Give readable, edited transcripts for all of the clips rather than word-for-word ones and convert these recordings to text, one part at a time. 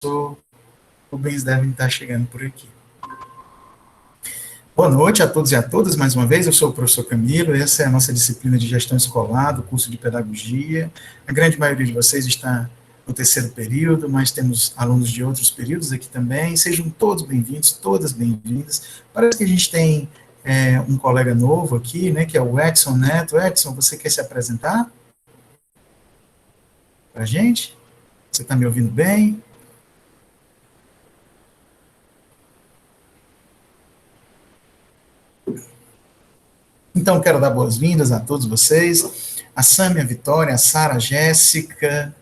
professor Rubens devem estar chegando por aqui. Boa noite a todos e a todas, mais uma vez, eu sou o professor Camilo, essa é a nossa disciplina de gestão escolar, do curso de pedagogia. A grande maioria de vocês está no terceiro período, mas temos alunos de outros períodos aqui também. Sejam todos bem-vindos, todas bem-vindas. Parece que a gente tem um colega novo aqui, né, que é o Edson Neto. Edson, você quer se apresentar para a gente? Você está me ouvindo bem? Então, quero dar boas-vindas a todos vocês, a Sâmia, a Vitória, a Sara, a Jéssica,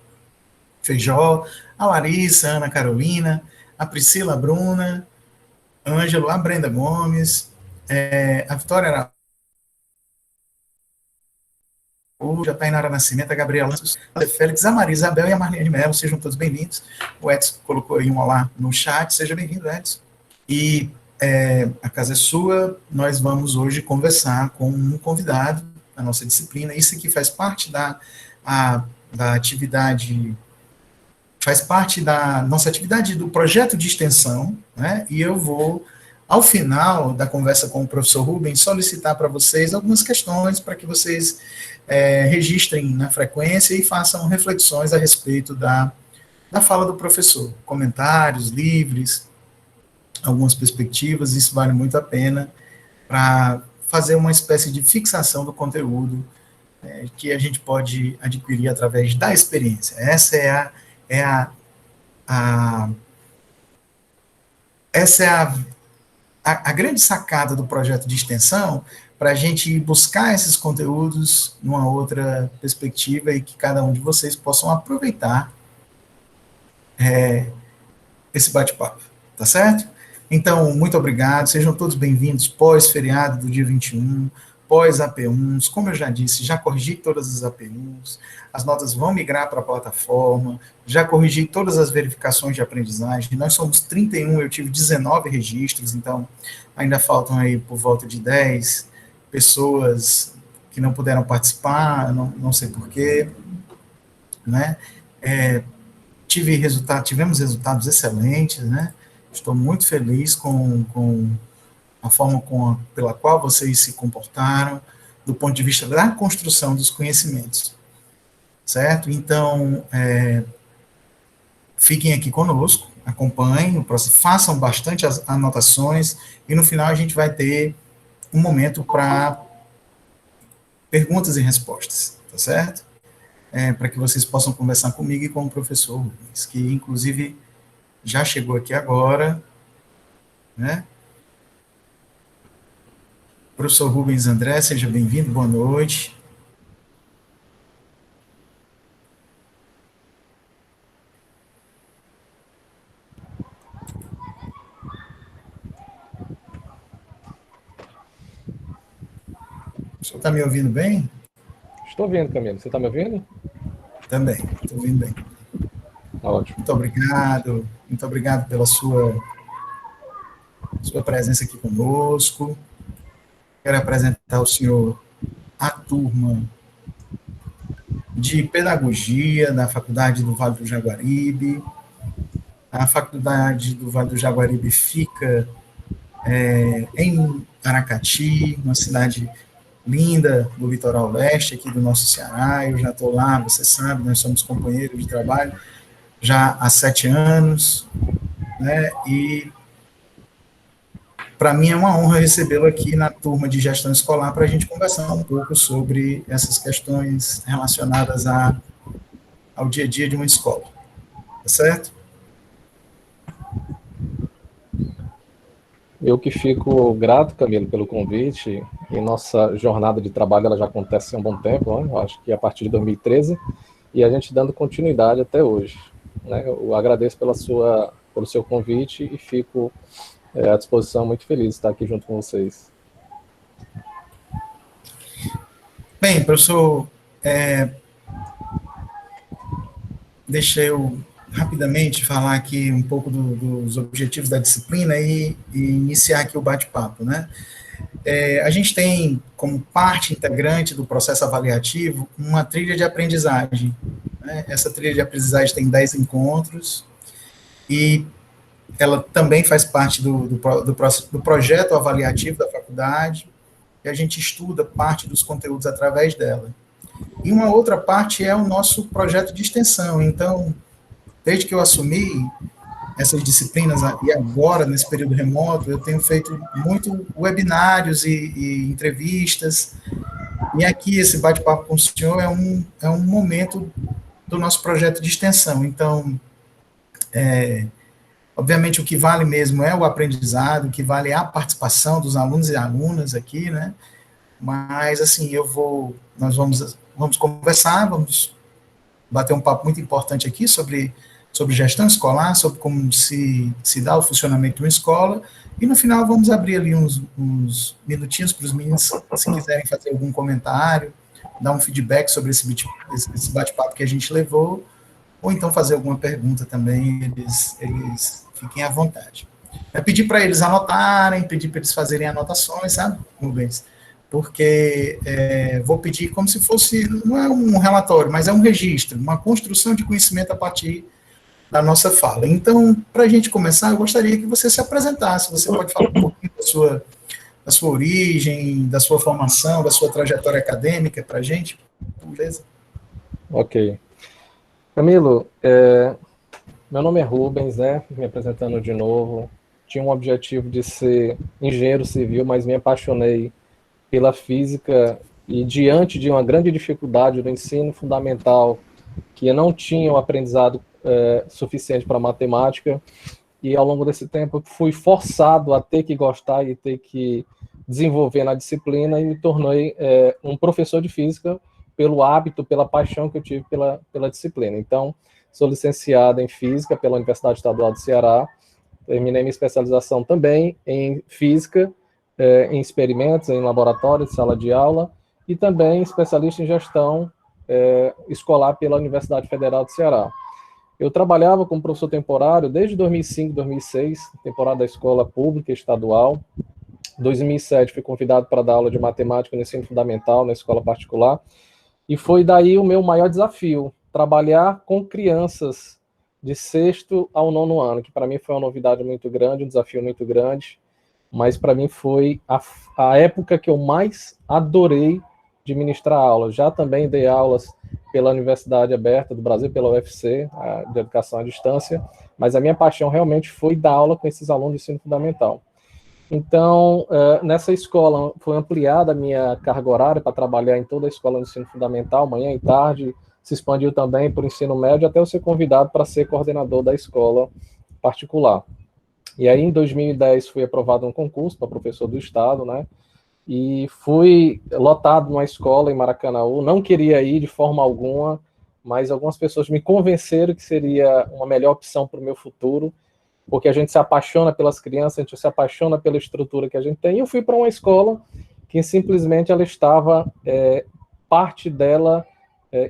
Feijó, a Larissa, a Ana Carolina, a Priscila, a Bruna, a Ângelo, a Brenda Gomes, a Vitória Araújo, a Tainara Nascimento, a Gabriela a Félix, a Maria Isabel e a Marlene Mello, sejam todos bem-vindos. O Edson colocou aí um olá no chat, seja bem-vindo, Edson. E a casa é sua, nós vamos hoje conversar com um convidado da nossa disciplina, isso aqui faz parte da atividade, faz parte da nossa atividade do projeto de extensão, né, e eu vou, ao final da conversa com o professor Rubens, solicitar para vocês algumas questões para que vocês registrem na frequência e façam reflexões a respeito da fala do professor, comentários livres, algumas perspectivas, isso vale muito a pena para fazer uma espécie de fixação do conteúdo que a gente pode adquirir através da experiência. Essa é a grande sacada do projeto de extensão, para a gente buscar esses conteúdos numa outra perspectiva e que cada um de vocês possam aproveitar esse bate-papo, tá certo? Então, muito obrigado, sejam todos bem-vindos pós-feriado do dia 21, pós-AP1s, como eu já disse, já corrigi todas as AP1s, as notas vão migrar para a plataforma, já corrigi todas as verificações de aprendizagem, nós somos 31, eu tive 19 registros, então ainda faltam aí por volta de 10 pessoas que não puderam participar, não sei porquê, né? Tivemos resultados excelentes, né? Estou muito feliz com a forma pela qual vocês se comportaram, do ponto de vista da construção dos conhecimentos, certo? Então, fiquem aqui conosco, acompanhem o processo, façam bastante as anotações, e no final a gente vai ter um momento para perguntas e respostas, tá certo? Para que vocês possam conversar comigo e com o professor Rubens, que inclusive já chegou aqui agora, né? Professor Rubens André, seja bem-vindo, boa noite. O senhor está me ouvindo bem? Estou ouvindo, Camilo. Você está me ouvindo? Também, estou ouvindo bem. Ótimo. Muito obrigado pela sua presença aqui conosco. Quero apresentar ao senhor a turma de Pedagogia da Faculdade do Vale do Jaguaribe. A Faculdade do Vale do Jaguaribe fica em Aracati, uma cidade linda do litoral leste aqui do nosso Ceará. Eu já estou lá, você sabe, nós somos companheiros de trabalho já há 7 anos, né, e para mim é uma honra recebê-lo aqui na turma de gestão escolar para a gente conversar um pouco sobre essas questões relacionadas ao dia a dia de uma escola, tá certo? Eu que fico grato, Camilo, pelo convite, e nossa jornada de trabalho ela já acontece há um bom tempo, né? Eu acho que a partir de 2013, e a gente dando continuidade até hoje, né? Eu agradeço pelo seu convite e fico à disposição, muito feliz de estar aqui junto com vocês. Bem, professor, deixa eu rapidamente falar aqui um pouco dos objetivos da disciplina e iniciar aqui o bate-papo, né? A gente tem como parte integrante do processo avaliativo uma trilha de aprendizagem, né? Essa trilha de aprendizagem tem 10 encontros, e ela também faz parte do projeto avaliativo da faculdade, e a gente estuda parte dos conteúdos através dela. E uma outra parte é o nosso projeto de extensão. Então, desde que eu assumi essas disciplinas, e agora, nesse período remoto, eu tenho feito muito webinários e entrevistas, e aqui esse bate-papo com o senhor é um momento do nosso projeto de extensão. Então, obviamente, o que vale mesmo é o aprendizado, o que vale é a participação dos alunos e alunas aqui, né? Mas, assim, nós vamos conversar, vamos bater um papo muito importante aqui sobre gestão escolar, sobre como se dá o funcionamento de uma escola, e no final vamos abrir ali uns minutinhos para os meninos, se quiserem fazer algum comentário, dar um feedback sobre esse bate-papo que a gente levou, ou então fazer alguma pergunta também, eles fiquem à vontade. É pedir para eles anotarem, pedir para eles fazerem anotações, sabe, Rubens? Porque vou pedir como se fosse, não é um relatório, mas é um registro, uma construção de conhecimento a partir da nossa fala. Então, para a gente começar, eu gostaria que você se apresentasse, você pode falar um pouquinho da sua origem, da sua formação, da sua trajetória acadêmica para a gente, beleza? Ok. Camilo, meu nome é Rubens, né? Me apresentando de novo. Tinha um objetivo de ser engenheiro civil, mas me apaixonei pela física e diante de uma grande dificuldade do ensino fundamental, que eu não tinha o aprendizado suficiente para matemática, e ao longo desse tempo fui forçado a ter que gostar e ter que desenvolver na disciplina, e me tornei um professor de física pelo hábito, pela paixão que eu tive pela disciplina. Então, sou licenciado em Física pela Universidade Estadual do Ceará, terminei minha especialização também em Física, em experimentos, em laboratório, sala de aula, e também especialista em gestão escolar pela Universidade Federal do Ceará. Eu trabalhava como professor temporário desde 2005, 2006, temporada da escola pública estadual. Em 2007 fui convidado para dar aula de matemática no ensino fundamental, na escola particular, e foi daí o meu maior desafio, trabalhar com crianças de 6º ao 9º ano, que para mim foi uma novidade muito grande, um desafio muito grande, mas para mim foi a época que eu mais adorei de ministrar aulas. Já também dei aulas pela Universidade Aberta do Brasil, pela UFC, de educação à distância, mas a minha paixão realmente foi dar aula com esses alunos de ensino fundamental. Então, nessa escola foi ampliada a minha carga horária para trabalhar em toda a escola de ensino fundamental, manhã e tarde, se expandiu também para o ensino médio, até eu ser convidado para ser coordenador da escola particular. E aí, em 2010, fui aprovado um concurso para professor do Estado, né? E fui lotado numa escola em Maracanaú, não queria ir de forma alguma, mas algumas pessoas me convenceram que seria uma melhor opção para o meu futuro, porque a gente se apaixona pelas crianças, a gente se apaixona pela estrutura que a gente tem. E eu fui para uma escola que simplesmente ela estava, parte dela,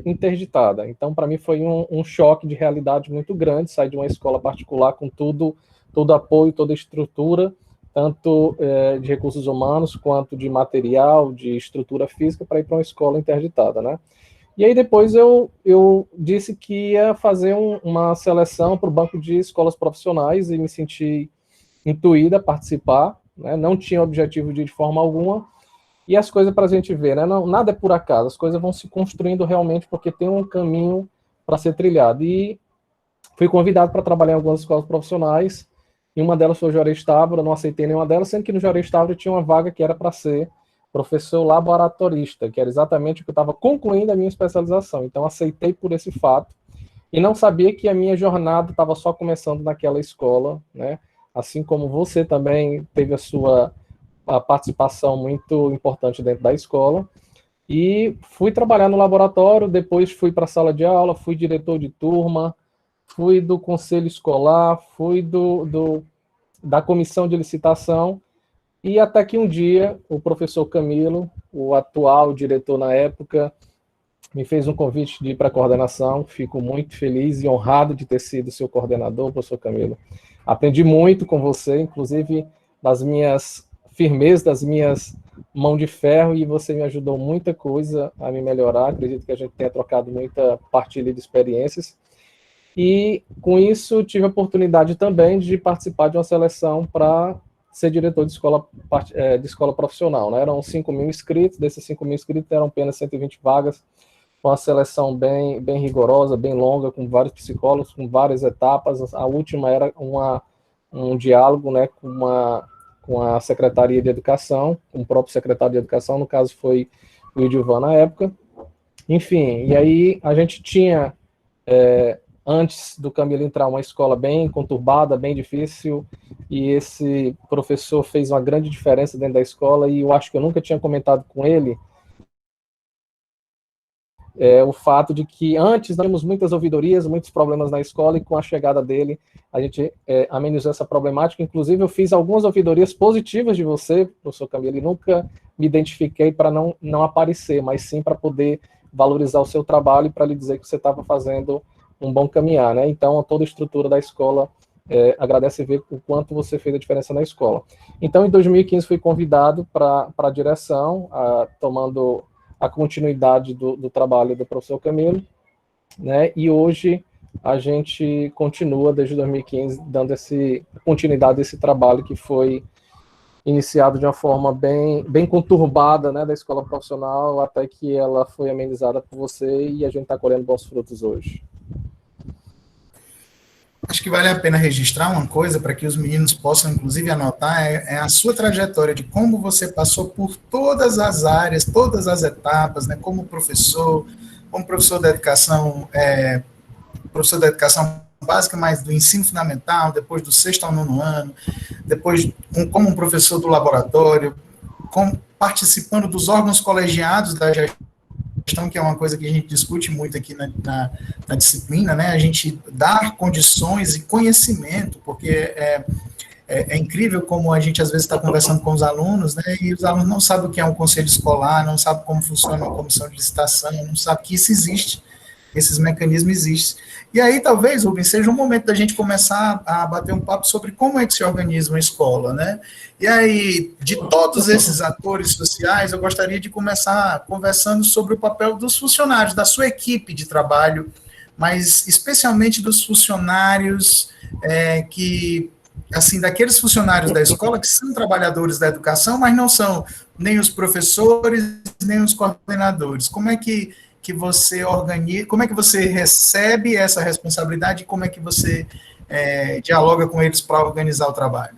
interditada. Então, para mim, foi um choque de realidade muito grande, sair de uma escola particular com todo apoio, toda estrutura, tanto de recursos humanos, quanto de material, de estrutura física, para ir para uma escola interditada, né? E aí depois eu disse que ia fazer uma seleção para o banco de escolas profissionais e me senti intuída a participar, né? Não tinha objetivo de forma alguma, e as coisas para a gente ver, né? Não, nada é por acaso, as coisas vão se construindo realmente porque tem um caminho para ser trilhado. E fui convidado para trabalhar em algumas escolas profissionais, e uma delas foi o Juarez Távora, não aceitei nenhuma delas, sendo que no Juarez Távora tinha uma vaga que era para ser professor laboratorista, que era exatamente o que eu estava concluindo a minha especialização. Então, aceitei por esse fato, e não sabia que a minha jornada estava só começando naquela escola, né? Assim como você também teve a participação muito importante dentro da escola, e fui trabalhar no laboratório, depois fui para a sala de aula, fui diretor de turma, fui do conselho escolar, fui da comissão de licitação, e até que um dia o professor Camilo, o atual diretor na época, me fez um convite de ir para a coordenação. Fico muito feliz e honrado de ter sido seu coordenador, professor Camilo. Aprendi muito com você, inclusive das minhas firmezas, das minhas mãos de ferro, e você me ajudou muita coisa a me melhorar. Acredito que a gente tenha trocado muita partilha de experiências. E, com isso, tive a oportunidade também de participar de uma seleção para ser diretor de escola profissional. Né? Eram 5 mil inscritos, desses 5 mil inscritos eram apenas 120 vagas, uma seleção bem rigorosa, bem longa, com vários psicólogos, com várias etapas. A última era um diálogo, né, com a Secretaria de Educação, com o próprio secretário de Educação, no caso foi o Edilvan na época. Enfim, e aí a gente tinha, antes do Camilo entrar, uma escola bem conturbada, bem difícil, e esse professor fez uma grande diferença dentro da escola, e eu acho que eu nunca tinha comentado com ele, o fato de que antes nós tínhamos muitas ouvidorias, muitos problemas na escola, e com a chegada dele, a gente amenizou essa problemática. Inclusive, eu fiz algumas ouvidorias positivas de você, professor Camilo, e nunca me identifiquei para não aparecer, mas sim para poder valorizar o seu trabalho e para lhe dizer que você estava fazendo um bom caminhar, né? Então, toda a estrutura da escola agradece ver o quanto você fez a diferença na escola. Então, em 2015, fui convidado para a direção, tomando a continuidade do trabalho do professor Camilo, né? E hoje a gente continua, desde 2015, dando continuidade a esse trabalho que foi iniciado de uma forma bem conturbada, né, da escola profissional, até que ela foi amenizada por você e a gente está colhendo bons frutos hoje. Acho que vale a pena registrar uma coisa para que os meninos possam, inclusive, anotar, é a sua trajetória de como você passou por todas as áreas, todas as etapas, né, como professor professor da educação básica, mas do ensino fundamental, depois do 6º ao 9º ano, depois como um professor do laboratório, participando dos órgãos colegiados da gestão, que é uma coisa que a gente discute muito aqui na disciplina, né? A gente dar condições e conhecimento, porque é incrível como a gente às vezes está conversando com os alunos, né? E os alunos não sabem o que é um conselho escolar, não sabem como funciona uma comissão de licitação, não sabem que isso existe, esses mecanismos existem. E aí, talvez, Rubens, seja um momento da gente começar a bater um papo sobre como é que se organiza uma escola, né? E aí, de todos esses atores sociais, eu gostaria de começar conversando sobre o papel dos funcionários, da sua equipe de trabalho, mas especialmente dos funcionários daqueles funcionários da escola que são trabalhadores da educação, mas não são nem os professores, nem os coordenadores. Como é que você organiza, como é que você recebe essa responsabilidade e como é que você dialoga com eles para organizar o trabalho?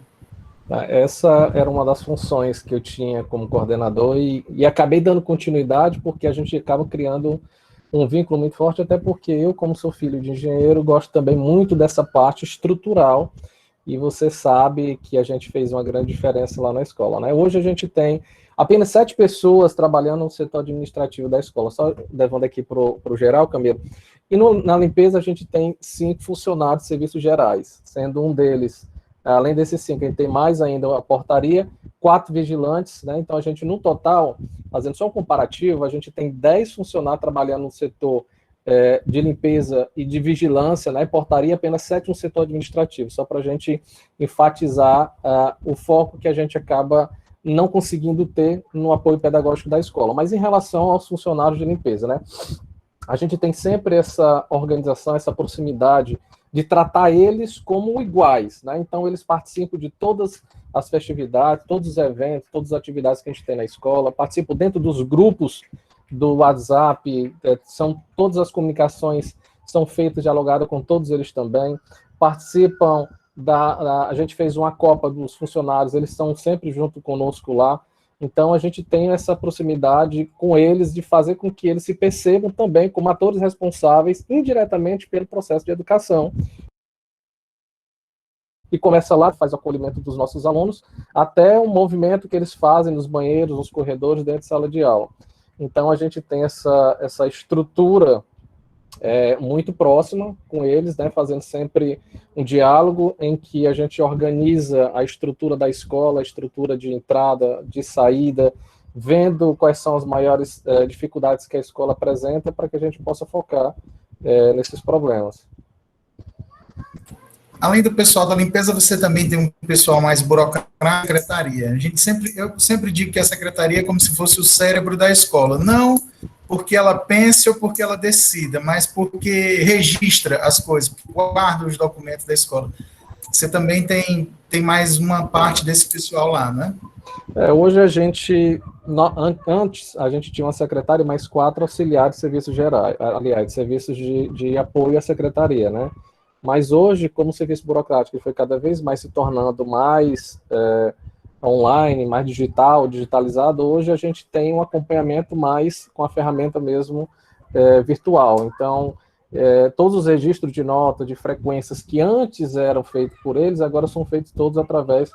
Essa era uma das funções que eu tinha como coordenador e acabei dando continuidade porque a gente acaba criando um vínculo muito forte, até porque eu, como sou filho de engenheiro, gosto também muito dessa parte estrutural e você sabe que a gente fez uma grande diferença lá na escola, né? Hoje a gente tem apenas 7 pessoas trabalhando no setor administrativo da escola, só levando aqui para o geral, Camilo. E na limpeza a gente tem 5 funcionários de serviços gerais, sendo um deles, além desses 5, a gente tem mais ainda a portaria, 4 vigilantes, né? Então a gente, no total, fazendo só um comparativo, a gente tem 10 funcionários trabalhando no setor de limpeza e de vigilância, né? Portaria, apenas 7 no setor administrativo, só para a gente enfatizar o foco que a gente acaba não conseguindo ter no apoio pedagógico da escola. Mas em relação aos funcionários de limpeza, né? A gente tem sempre essa organização, essa proximidade de tratar eles como iguais, né? Então eles participam de todas as festividades, todos os eventos, todas as atividades que a gente tem na escola, participam dentro dos grupos do WhatsApp, todas as comunicações são feitas, dialogadas com todos eles também, participam a gente fez uma copa dos funcionários, eles estão sempre junto conosco lá, então a gente tem essa proximidade com eles de fazer com que eles se percebam também como atores responsáveis indiretamente pelo processo de educação. E começa lá, faz o acolhimento dos nossos alunos, até o movimento que eles fazem nos banheiros, nos corredores, dentro de sala de aula. Então a gente tem essa estrutura muito próxima com eles, né, fazendo sempre um diálogo em que a gente organiza a estrutura da escola, a estrutura de entrada, de saída, vendo quais são as maiores dificuldades que a escola apresenta para que a gente possa focar nesses problemas. Além do pessoal da limpeza, você também tem um pessoal mais burocrático na secretaria. Eu sempre digo que a secretaria é como se fosse o cérebro da escola. Não porque ela pense ou porque ela decida, mas porque registra as coisas, guarda os documentos da escola. Você também tem mais uma parte desse pessoal lá, né? Hoje a gente, antes a gente tinha uma secretária e mais 4 auxiliares de serviços gerais, aliás, de serviços de apoio à secretaria, né? Mas hoje, como o serviço burocrático foi cada vez mais se tornando mais online, mais digital, digitalizado, hoje a gente tem um acompanhamento mais com a ferramenta mesmo virtual. Então, todos os registros de nota, de frequências que antes eram feitos por eles, agora são feitos todos através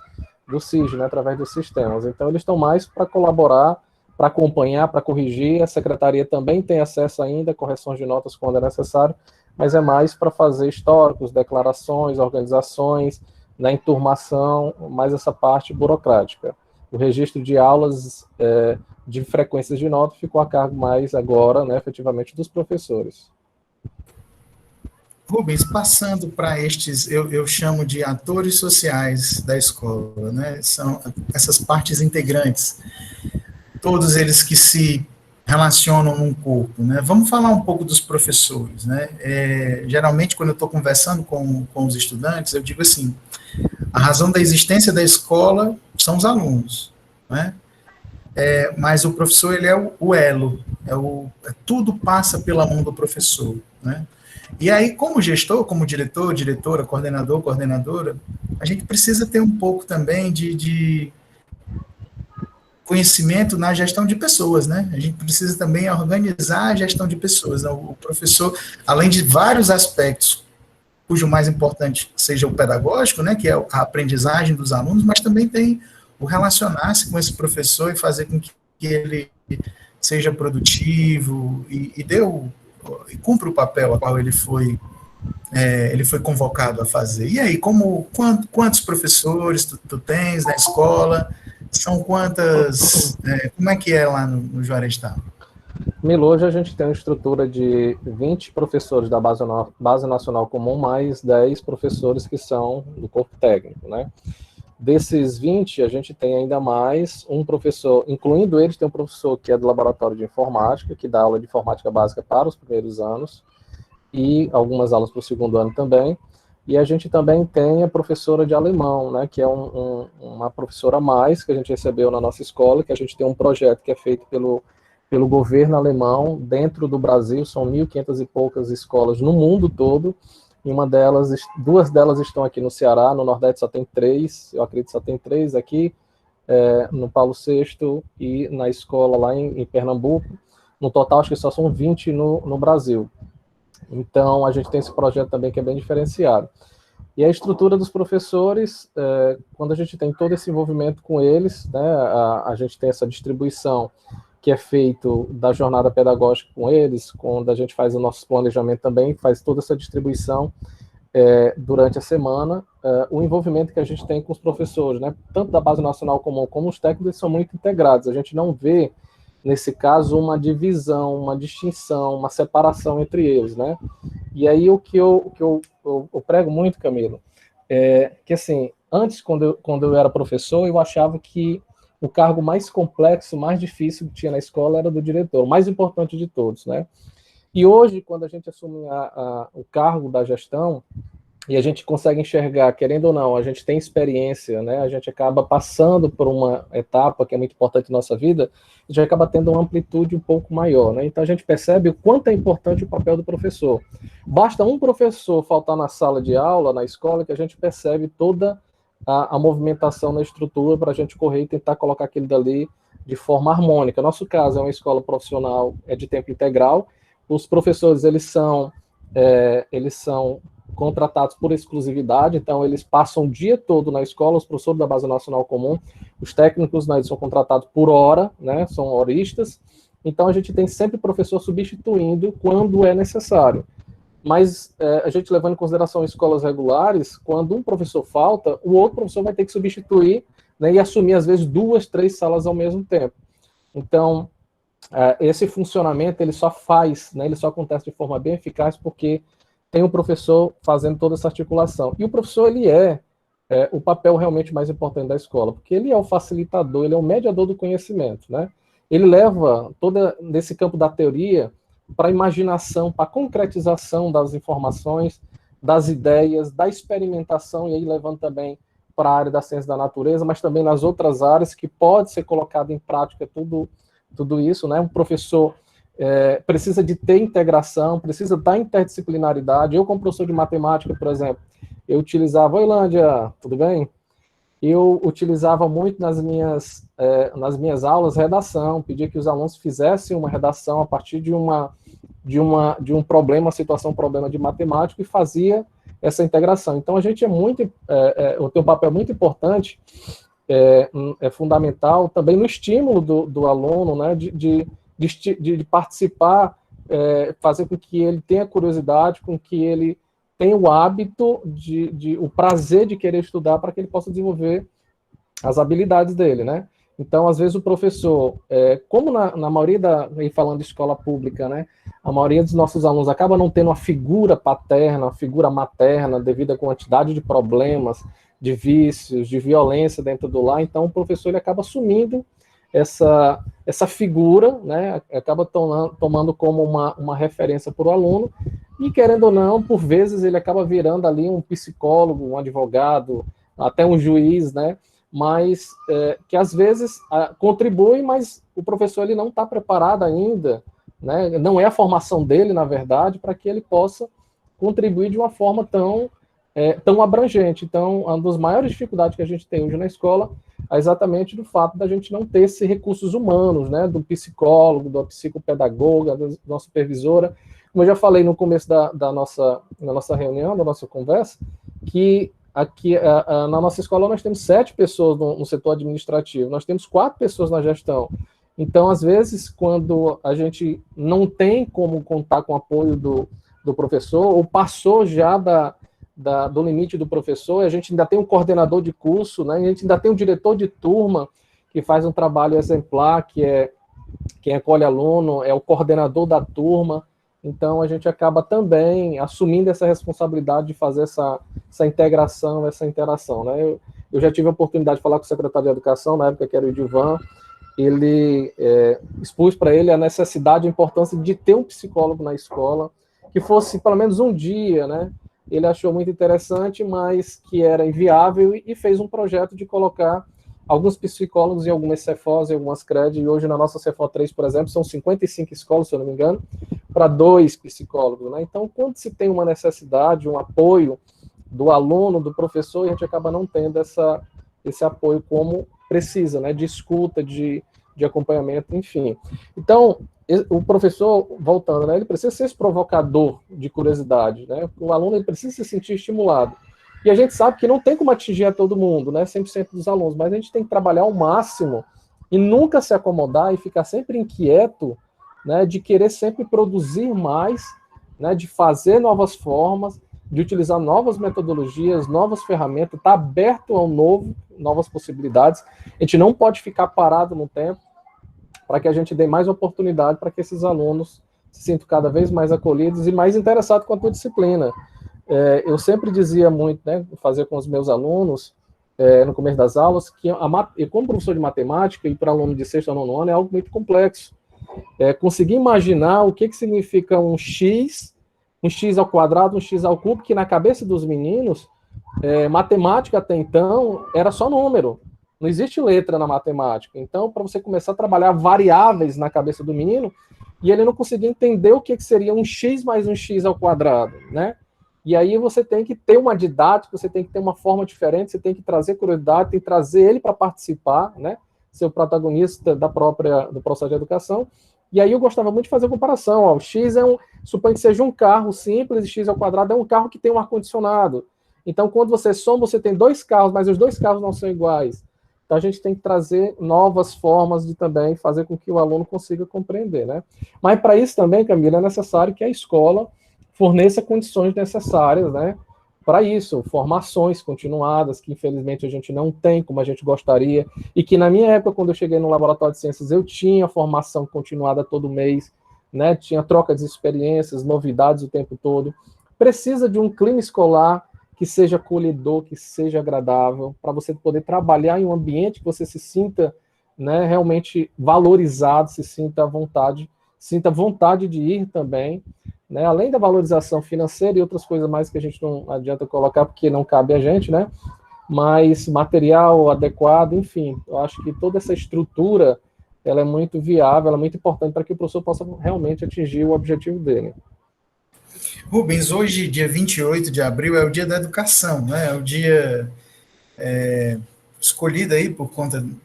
do SIG, né, através dos sistemas. Então, eles estão mais para colaborar, para acompanhar, para corrigir. A secretaria também tem acesso ainda a correções de notas quando é necessário, mas é mais para fazer históricos, declarações, organizações, na enturmação, mais essa parte burocrática. O registro de aulas de frequências de nota ficou a cargo mais agora, né, efetivamente, dos professores. Rubens, passando para estes, eu chamo de atores sociais da escola, né? São essas partes integrantes, todos eles que se relacionam num corpo, né? Vamos falar um pouco dos professores, né? Geralmente, quando eu estou conversando com os estudantes, eu digo assim, a razão da existência da escola são os alunos, né? Mas o professor, ele é o elo, tudo passa pela mão do professor, né? E aí, como gestor, como diretor, diretora, coordenador, coordenadora, a gente precisa ter um pouco também de conhecimento na gestão de pessoas, né? A gente precisa também organizar a gestão de pessoas. O professor, além de vários aspectos, cujo mais importante seja o pedagógico, né, que é a aprendizagem dos alunos, mas também tem o relacionar-se com esse professor e fazer com que ele seja produtivo e cumpra o papel a qual ele foi convocado a fazer. E aí, quantos professores tu tens na escola? São quantas? Como é que é lá no Juarez Town? Milo, hoje a gente tem uma estrutura de 20 professores da Base Nacional Comum, mais 10 professores que são do corpo técnico, né? Desses 20, a gente tem ainda mais um professor, incluindo eles, tem um professor que é do laboratório de informática, que dá aula de informática básica para os primeiros anos, e algumas aulas para o segundo ano também. E a gente também tem a professora de alemão, né, que é uma professora a mais que a gente recebeu na nossa escola, que a gente tem um projeto que é feito pelo governo alemão dentro do Brasil, são 1.500 e poucas escolas no mundo todo, e duas delas estão aqui no Ceará, no Nordeste só tem 3, eu acredito que só tem 3 aqui, no Paulo VI e na escola lá em Pernambuco. No total, acho que só são 20 no Brasil. Então, a gente tem esse projeto também que é bem diferenciado. E a estrutura dos professores, quando a gente tem todo esse envolvimento com eles, né, a gente tem essa distribuição que é feito da jornada pedagógica com eles, quando a gente faz o nosso planejamento também, faz toda essa distribuição durante a semana, o envolvimento que a gente tem com os professores, né, tanto da Base Nacional Comum como os técnicos, são muito integrados. A gente não vê, nesse caso, uma divisão, uma distinção, uma separação entre eles, né? E aí o que eu prego muito, Camilo, que assim, antes, quando eu era professor, eu achava que o cargo mais complexo, mais difícil que tinha na escola era do diretor, o mais importante de todos, né? E hoje, quando a gente assume o cargo da gestão, e a gente consegue enxergar, querendo ou não, a gente tem experiência, né? A gente acaba passando por uma etapa que é muito importante na nossa vida, a gente acaba tendo uma amplitude um pouco maior, né? Então a gente percebe o quanto é importante o papel do professor. Basta um professor faltar na sala de aula, na escola, que a gente percebe toda a movimentação na estrutura para a gente correr e tentar colocar aquilo dali de forma harmônica. Nosso caso é uma escola profissional, de tempo integral. Os professores, eles são contratados por exclusividade, então eles passam o dia todo na escola, os professores da Base Nacional Comum, os técnicos, né, eles são contratados por hora, né, são horistas, então a gente tem sempre professor substituindo quando é necessário. Mas a gente levando em consideração escolas regulares, quando um professor falta, o outro professor vai ter que substituir, né, e assumir, às vezes, 2, 3 salas ao mesmo tempo. Então, esse funcionamento, ele só acontece de forma bem eficaz porque tem o professor fazendo toda essa articulação. E o professor, ele é o papel realmente mais importante da escola, porque ele é o facilitador, ele é o mediador do conhecimento, né? ele leva todo nesse campo da teoria para a imaginação, para a concretização das informações, das ideias, da experimentação, e aí levando também para a área da ciência da natureza, mas também nas outras áreas que pode ser colocado em prática tudo isso, né? Um professor precisa de ter integração, precisa da interdisciplinaridade. Eu, como professor de matemática, por exemplo, eu utilizava, oi, Lândia, tudo bem? Eu utilizava muito nas minhas aulas redação, pedia que os alunos fizessem uma redação a partir de um problema, uma situação, um problema de matemática, e fazia essa integração. Então, a gente tem um papel muito importante, fundamental também no estímulo do aluno, né, de participar, fazer com que ele tenha curiosidade, com que ele tenha o hábito, o prazer de querer estudar, para que ele possa desenvolver as habilidades dele, né? Então, às vezes, o professor, como na maioria falando de escola pública, né, a maioria dos nossos alunos acaba não tendo uma figura paterna, uma figura materna, devido à quantidade de problemas, de vícios, de violência dentro do lar. Então, o professor ele acaba assumindo essa figura, né, acaba tomando como uma referência para o aluno, e, querendo ou não, por vezes ele acaba virando ali um psicólogo, um advogado, até um juiz, né, mas que às vezes contribui, mas o professor ele não está preparado ainda, né, não é a formação dele, na verdade, para que ele possa contribuir de uma forma tão abrangente. Então, uma das maiores dificuldades que a gente tem hoje na escola é exatamente do fato da gente não ter esses recursos humanos, né, do psicólogo, da psicopedagoga, da nossa supervisora. Como eu já falei no começo da nossa reunião, da nossa conversa, que aqui na nossa escola nós temos 7 pessoas no setor administrativo, nós temos 4 pessoas na gestão. Então, às vezes, quando a gente não tem como contar com o apoio do professor, ou passou já do limite do professor, a gente ainda tem um coordenador de curso, né, a gente ainda tem um diretor de turma que faz um trabalho exemplar, que é quem acolhe aluno, é o coordenador da turma. Então, a gente acaba também assumindo essa responsabilidade de fazer essa integração, essa interação, né? Eu já tive a oportunidade de falar com o secretário de Educação, na época que era o Edivan, ele expus para ele a necessidade, a importância de ter um psicólogo na escola, que fosse pelo menos um dia, né? Ele achou muito interessante, mas que era inviável, e fez um projeto de colocar alguns psicólogos em algumas Cefós, em algumas CRED, e hoje na nossa Cefó 3, por exemplo, são 55 escolas, se eu não me engano, para 2 psicólogos, né? Então, quando se tem uma necessidade, um apoio do aluno, do professor, a gente acaba não tendo esse apoio como precisa, né? De escuta, de acompanhamento, enfim. Então, o professor, voltando, né? Ele precisa ser esse provocador de curiosidade, né? O aluno ele precisa se sentir estimulado. E a gente sabe que não tem como atingir a todo mundo, né? 100% dos alunos, mas a gente tem que trabalhar ao máximo e nunca se acomodar e ficar sempre inquieto, né, de querer sempre produzir mais, né, de fazer novas formas, de utilizar novas metodologias, novas ferramentas, estar aberto ao novo, novas possibilidades. A gente não pode ficar parado no tempo, para que a gente dê mais oportunidade para que esses alunos se sintam cada vez mais acolhidos e mais interessados com a tua disciplina. Eu sempre dizia muito, né, fazer com os meus alunos, no começo das aulas, que como professor de matemática, e para aluno de 6º a 9º ano, é algo muito complexo. Conseguir imaginar o que significa um x ao quadrado, um x ao cubo, que na cabeça dos meninos, matemática até então era só número, não existe letra na matemática. Então, para você começar a trabalhar variáveis na cabeça do menino, e ele não conseguia entender o que seria um x mais um x ao quadrado, né? E aí você tem que ter uma didática, você tem que ter uma forma diferente, você tem que trazer curiosidade, tem que trazer ele para participar, né? Ser o protagonista do processo de educação. E aí eu gostava muito de fazer a comparação. Ó, o X suponha que seja um carro simples, e X ao quadrado é um carro que tem um ar-condicionado. Então, quando você soma, você tem 2 carros, mas os 2 carros não são iguais. Então, a gente tem que trazer novas formas de também fazer com que o aluno consiga compreender, né? Mas, para isso também, Camila, é necessário que a escola forneça condições necessárias, né? Para isso, formações continuadas, que infelizmente a gente não tem como a gente gostaria, e que na minha época, quando eu cheguei no Laboratório de Ciências, eu tinha formação continuada todo mês, né? Tinha troca de experiências, novidades o tempo todo. Precisa de um clima escolar que seja acolhedor, que seja agradável, para você poder trabalhar em um ambiente que você se sinta né, realmente valorizado, se sinta vontade de ir também, né, além da valorização financeira e outras coisas mais que a gente não adianta colocar porque não cabe a gente, né, mas material adequado, enfim, eu acho que toda essa estrutura ela é muito viável, ela é muito importante para que o professor possa realmente atingir o objetivo dele. Rubens, hoje, dia 28 de abril, é o dia da educação, né? É o dia escolhido aí por conta do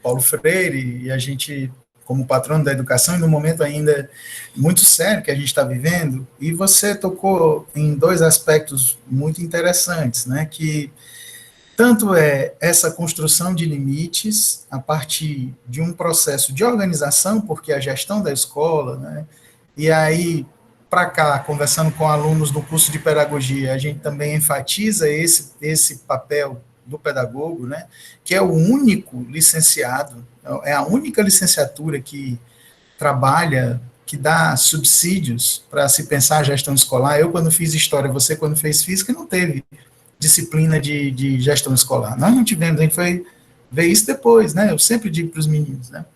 Paulo Freire, e a gente, como patrono da educação, e no momento ainda muito sério que a gente está vivendo, e você tocou em dois aspectos muito interessantes, né? Que tanto é essa construção de limites a partir de um processo de organização, porque a gestão da escola, né? E aí, para cá, conversando com alunos do curso de pedagogia, a gente também enfatiza esse papel do pedagogo, né? Que é o único licenciado, é a única licenciatura que trabalha, que dá subsídios para se pensar a gestão escolar. Eu, quando fiz história, você, quando fez física, não teve disciplina de gestão escolar. Nós não tivemos, a gente foi ver isso depois, né? Eu sempre digo para os meninos, né?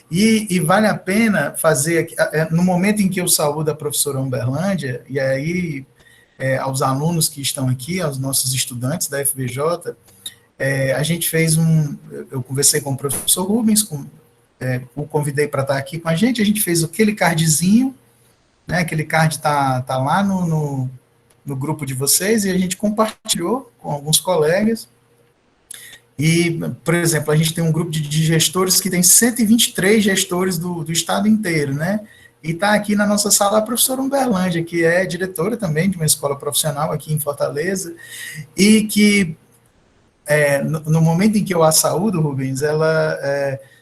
E vale a pena fazer, no momento em que eu saúdo a professora Umberlândia, e aí aos alunos que estão aqui, aos nossos estudantes da FBJ, a gente fez eu conversei com o professor Rubens, o convidei para estar aqui com a gente fez aquele cardzinho, né, aquele card tá lá no grupo de vocês, e a gente compartilhou com alguns colegas. E, por exemplo, a gente tem um grupo de gestores que tem 123 gestores do estado inteiro, né? E está aqui na nossa sala a professora Umberlândia, que é diretora também de uma escola profissional aqui em Fortaleza, e que, no momento em que eu a saúdo, Rubens,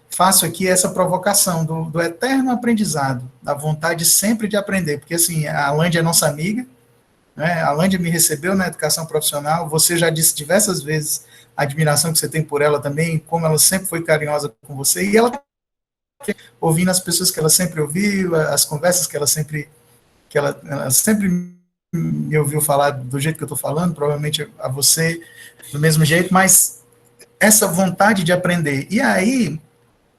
faço aqui essa provocação do eterno aprendizado, da vontade sempre de aprender, porque, assim, a Lândia é nossa amiga, né? A Lândia me recebeu na educação profissional, você já disse diversas vezes a admiração que você tem por ela também, como ela sempre foi carinhosa com você, e ela ouvindo as pessoas que ela sempre ouviu, as conversas que ela sempre me ouviu falar do jeito que eu estou falando, provavelmente a você do mesmo jeito, mas essa vontade de aprender. E aí,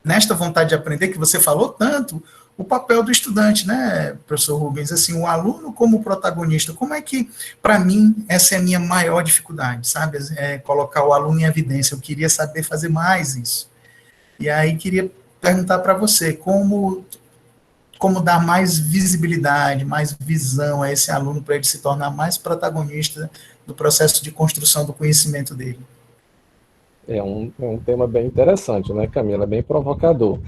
nesta vontade de aprender que você falou tanto, o papel do estudante, né, professor Rubens, assim, o aluno como protagonista, como é que, para mim, essa é a minha maior dificuldade, sabe, colocar o aluno em evidência, eu queria saber fazer mais isso, e aí queria perguntar para você, como dar mais visibilidade, mais visão a esse aluno, para ele se tornar mais protagonista do processo de construção do conhecimento dele. É um tema bem interessante, né, Camila? Bem provocador.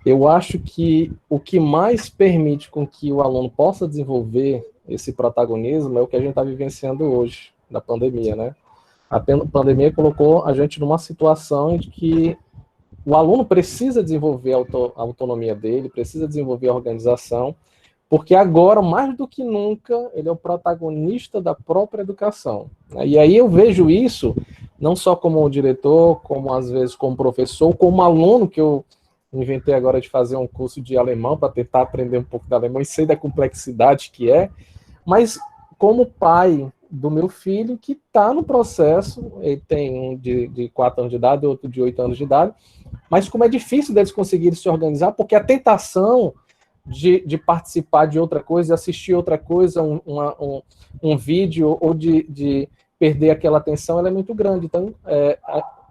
Eu acho que o que mais permite com que o aluno possa desenvolver esse protagonismo é o que a gente está vivenciando hoje, da pandemia, né? A pandemia colocou a gente numa situação de que o aluno precisa desenvolver a autonomia dele, precisa desenvolver a organização, porque agora, mais do que nunca, ele é o protagonista da própria educação. E aí eu vejo isso, não só como diretor, como às vezes como professor, como aluno, que eu inventei agora de fazer um curso de alemão para tentar aprender um pouco de alemão e sei da complexidade que é, mas como pai do meu filho que está no processo, ele tem um de 4 anos de idade, outro de 8 anos de idade, mas como é difícil deles conseguirem se organizar, porque a tentação de participar de outra coisa, de assistir outra coisa, um vídeo, ou de perder aquela atenção, ela é muito grande. Então,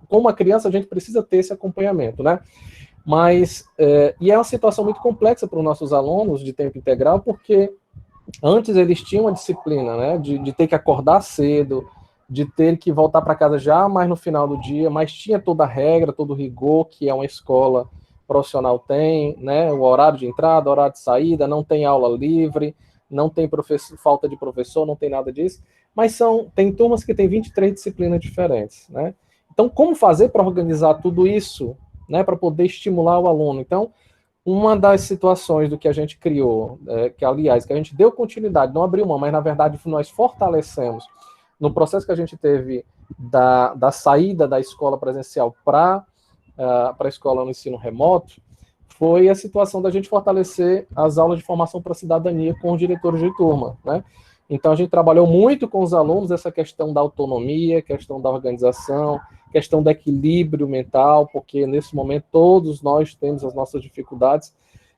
como a criança, a gente precisa ter esse acompanhamento, né? Mas, e é uma situação muito complexa para os nossos alunos de tempo integral, porque antes eles tinham uma disciplina, né, de ter que acordar cedo, de ter que voltar para casa já mais no final do dia, mas tinha toda a regra, todo o rigor que é uma escola profissional tem, né, o horário de entrada, horário de saída, não tem aula livre, não tem falta de professor, não tem nada disso, mas tem turmas que tem 23 disciplinas diferentes, né? Então, como fazer para organizar tudo isso, né, para poder estimular o aluno? Então, uma das situações do que a gente criou, que aliás, que a gente deu continuidade, não abriu mão, mas na verdade nós fortalecemos no processo que a gente teve da saída da escola presencial para a escola no ensino remoto, foi a situação da gente fortalecer as aulas de formação para a cidadania com os diretores de turma, né? Então, a gente trabalhou muito com os alunos essa questão da autonomia, questão da organização, questão do equilíbrio mental, porque nesse momento todos nós temos as nossas dificuldades.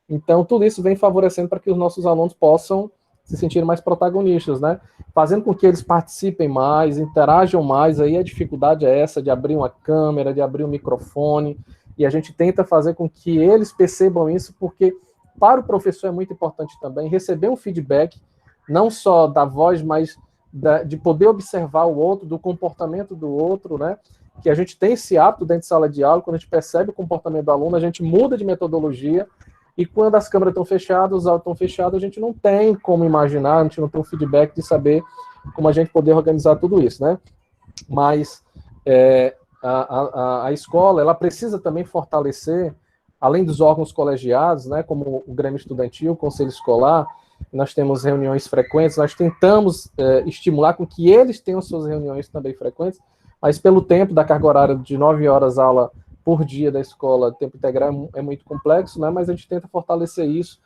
Então, tudo isso vem favorecendo para que os nossos alunos possam se sentir mais protagonistas, né? Fazendo com que eles participem mais, interajam mais. Aí a dificuldade é essa de abrir uma câmera, de abrir um microfone, e a gente tenta fazer com que eles percebam isso, porque para o professor é muito importante também receber um feedback, não só da voz, mas de poder observar o outro, do comportamento do outro, né? Que a gente tem esse hábito dentro de sala de aula, quando a gente percebe o comportamento do aluno, a gente muda de metodologia, e quando as câmeras estão fechadas, os áudios estão fechados, a gente não tem como imaginar, a gente não tem um feedback de saber como a gente poder organizar tudo isso, né? Mas a escola, ela precisa também fortalecer, além dos órgãos colegiados, né, como o Grêmio Estudantil, o Conselho Escolar, nós temos reuniões frequentes, nós tentamos estimular com que eles tenham suas reuniões também frequentes, mas pelo tempo da carga horária de 9 horas aula por dia da escola, tempo integral é muito complexo, né, mas a gente tenta fortalecer isso,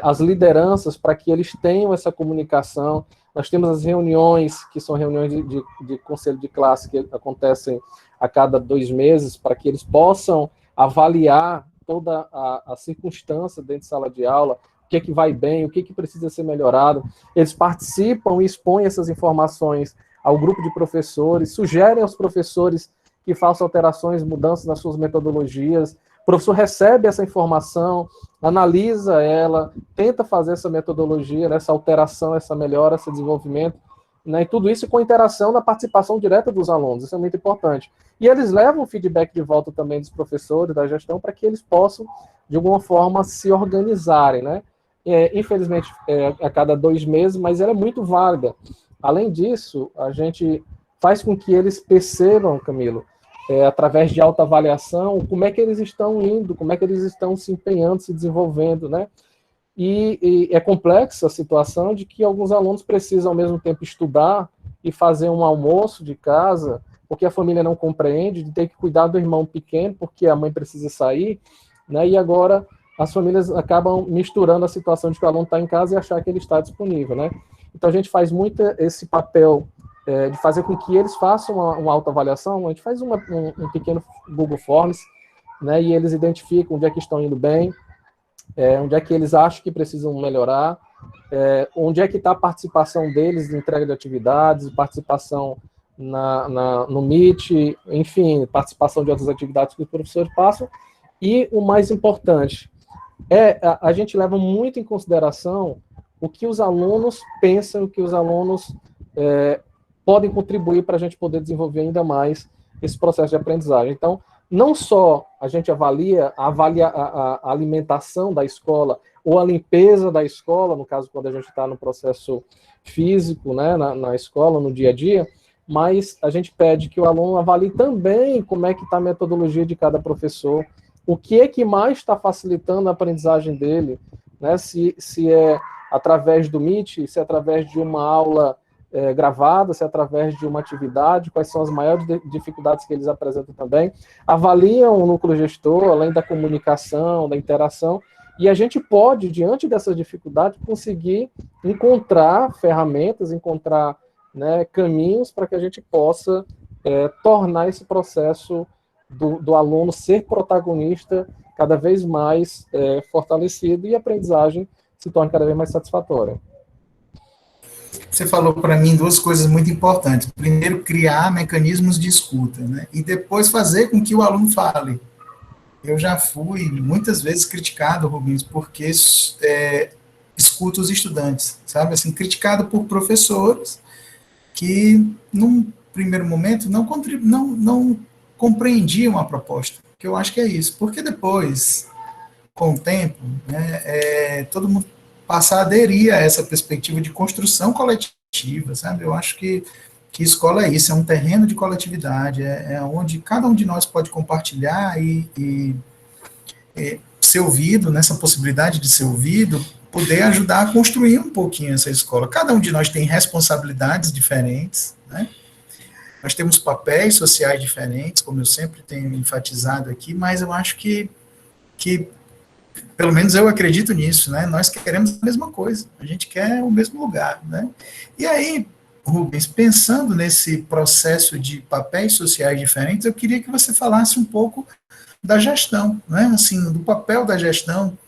as lideranças, para que eles tenham essa comunicação. Nós temos as reuniões, que são reuniões de conselho de classe, que acontecem a cada 2 meses, para que eles possam avaliar toda a circunstância dentro de sala de aula, o que é que vai bem, o que é que precisa ser melhorado. Eles participam e expõem essas informações ao grupo de professores, sugerem aos professores que façam alterações, mudanças nas suas metodologias. O professor recebe essa informação, analisa ela, tenta fazer essa metodologia, essa alteração, essa melhora, esse desenvolvimento, né? E tudo isso com interação na participação direta dos alunos, isso é muito importante. E eles levam o feedback de volta também dos professores, da gestão, para que eles possam, de alguma forma, se organizarem, né? Infelizmente, a cada 2 meses, mas ela é muito válida. Além disso, a gente faz com que eles percebam, Camilo, através de autoavaliação, como é que eles estão indo, como é que eles estão se empenhando, se desenvolvendo, né? E é complexa a situação de que alguns alunos precisam, ao mesmo tempo, estudar e fazer um almoço de casa, porque a família não compreende, de ter que cuidar do irmão pequeno, porque a mãe precisa sair, né? E agora as famílias acabam misturando a situação de que o aluno está em casa e achar que ele está disponível, né? Então a gente faz muito esse papel de fazer com que eles façam uma autoavaliação. A gente faz um pequeno Google Forms, né? E eles identificam onde é que estão indo bem, onde é que eles acham que precisam melhorar, onde é que está a participação deles de entrega de atividades, participação no Meet, enfim, participação de outras atividades que os professores passam. E o mais importante, a gente leva muito em consideração o que os alunos pensam, o que os alunos podem contribuir para a gente poder desenvolver ainda mais esse processo de aprendizagem. Então, não só a gente avalia a alimentação da escola ou a limpeza da escola, no caso, quando a gente está no processo físico, né, na escola, no dia a dia, mas a gente pede que o aluno avalie também como é que está a metodologia de cada professor, o que é que mais está facilitando a aprendizagem dele, né, se é através do Meet, se é através de uma aula gravada, se é através de uma atividade, quais são as maiores dificuldades que eles apresentam também, avaliam o núcleo gestor, além da comunicação, da interação, e a gente pode, diante dessas dificuldades, conseguir encontrar ferramentas, encontrar, né, caminhos para que a gente possa tornar esse processo do aluno ser protagonista cada vez mais fortalecido e a aprendizagem se torne cada vez mais satisfatória. Você falou para mim 2 coisas muito importantes. Primeiro, criar mecanismos de escuta, né? E depois fazer com que o aluno fale. Eu já fui muitas vezes criticado, Rubens, porque escuto os estudantes, sabe? Assim, criticado por professores que, num primeiro momento, não compreendiam a proposta. Que eu acho que é isso. Porque depois, com o tempo, né, todo mundo passar a aderir a essa perspectiva de construção coletiva, sabe? Eu acho que escola é isso, é um terreno de coletividade, onde cada um de nós pode compartilhar e ser ouvido, nessa possibilidade de ser ouvido, poder ajudar a construir um pouquinho essa escola. Cada um de nós tem responsabilidades diferentes, né? Nós temos papéis sociais diferentes, como eu sempre tenho enfatizado aqui, mas eu acho que Pelo menos eu acredito nisso, né? Nós queremos a mesma coisa, a gente quer o mesmo lugar, né? E aí, Rubens, pensando nesse processo de papéis sociais diferentes, eu queria que você falasse um pouco da gestão, né? Assim, do papel da gestão,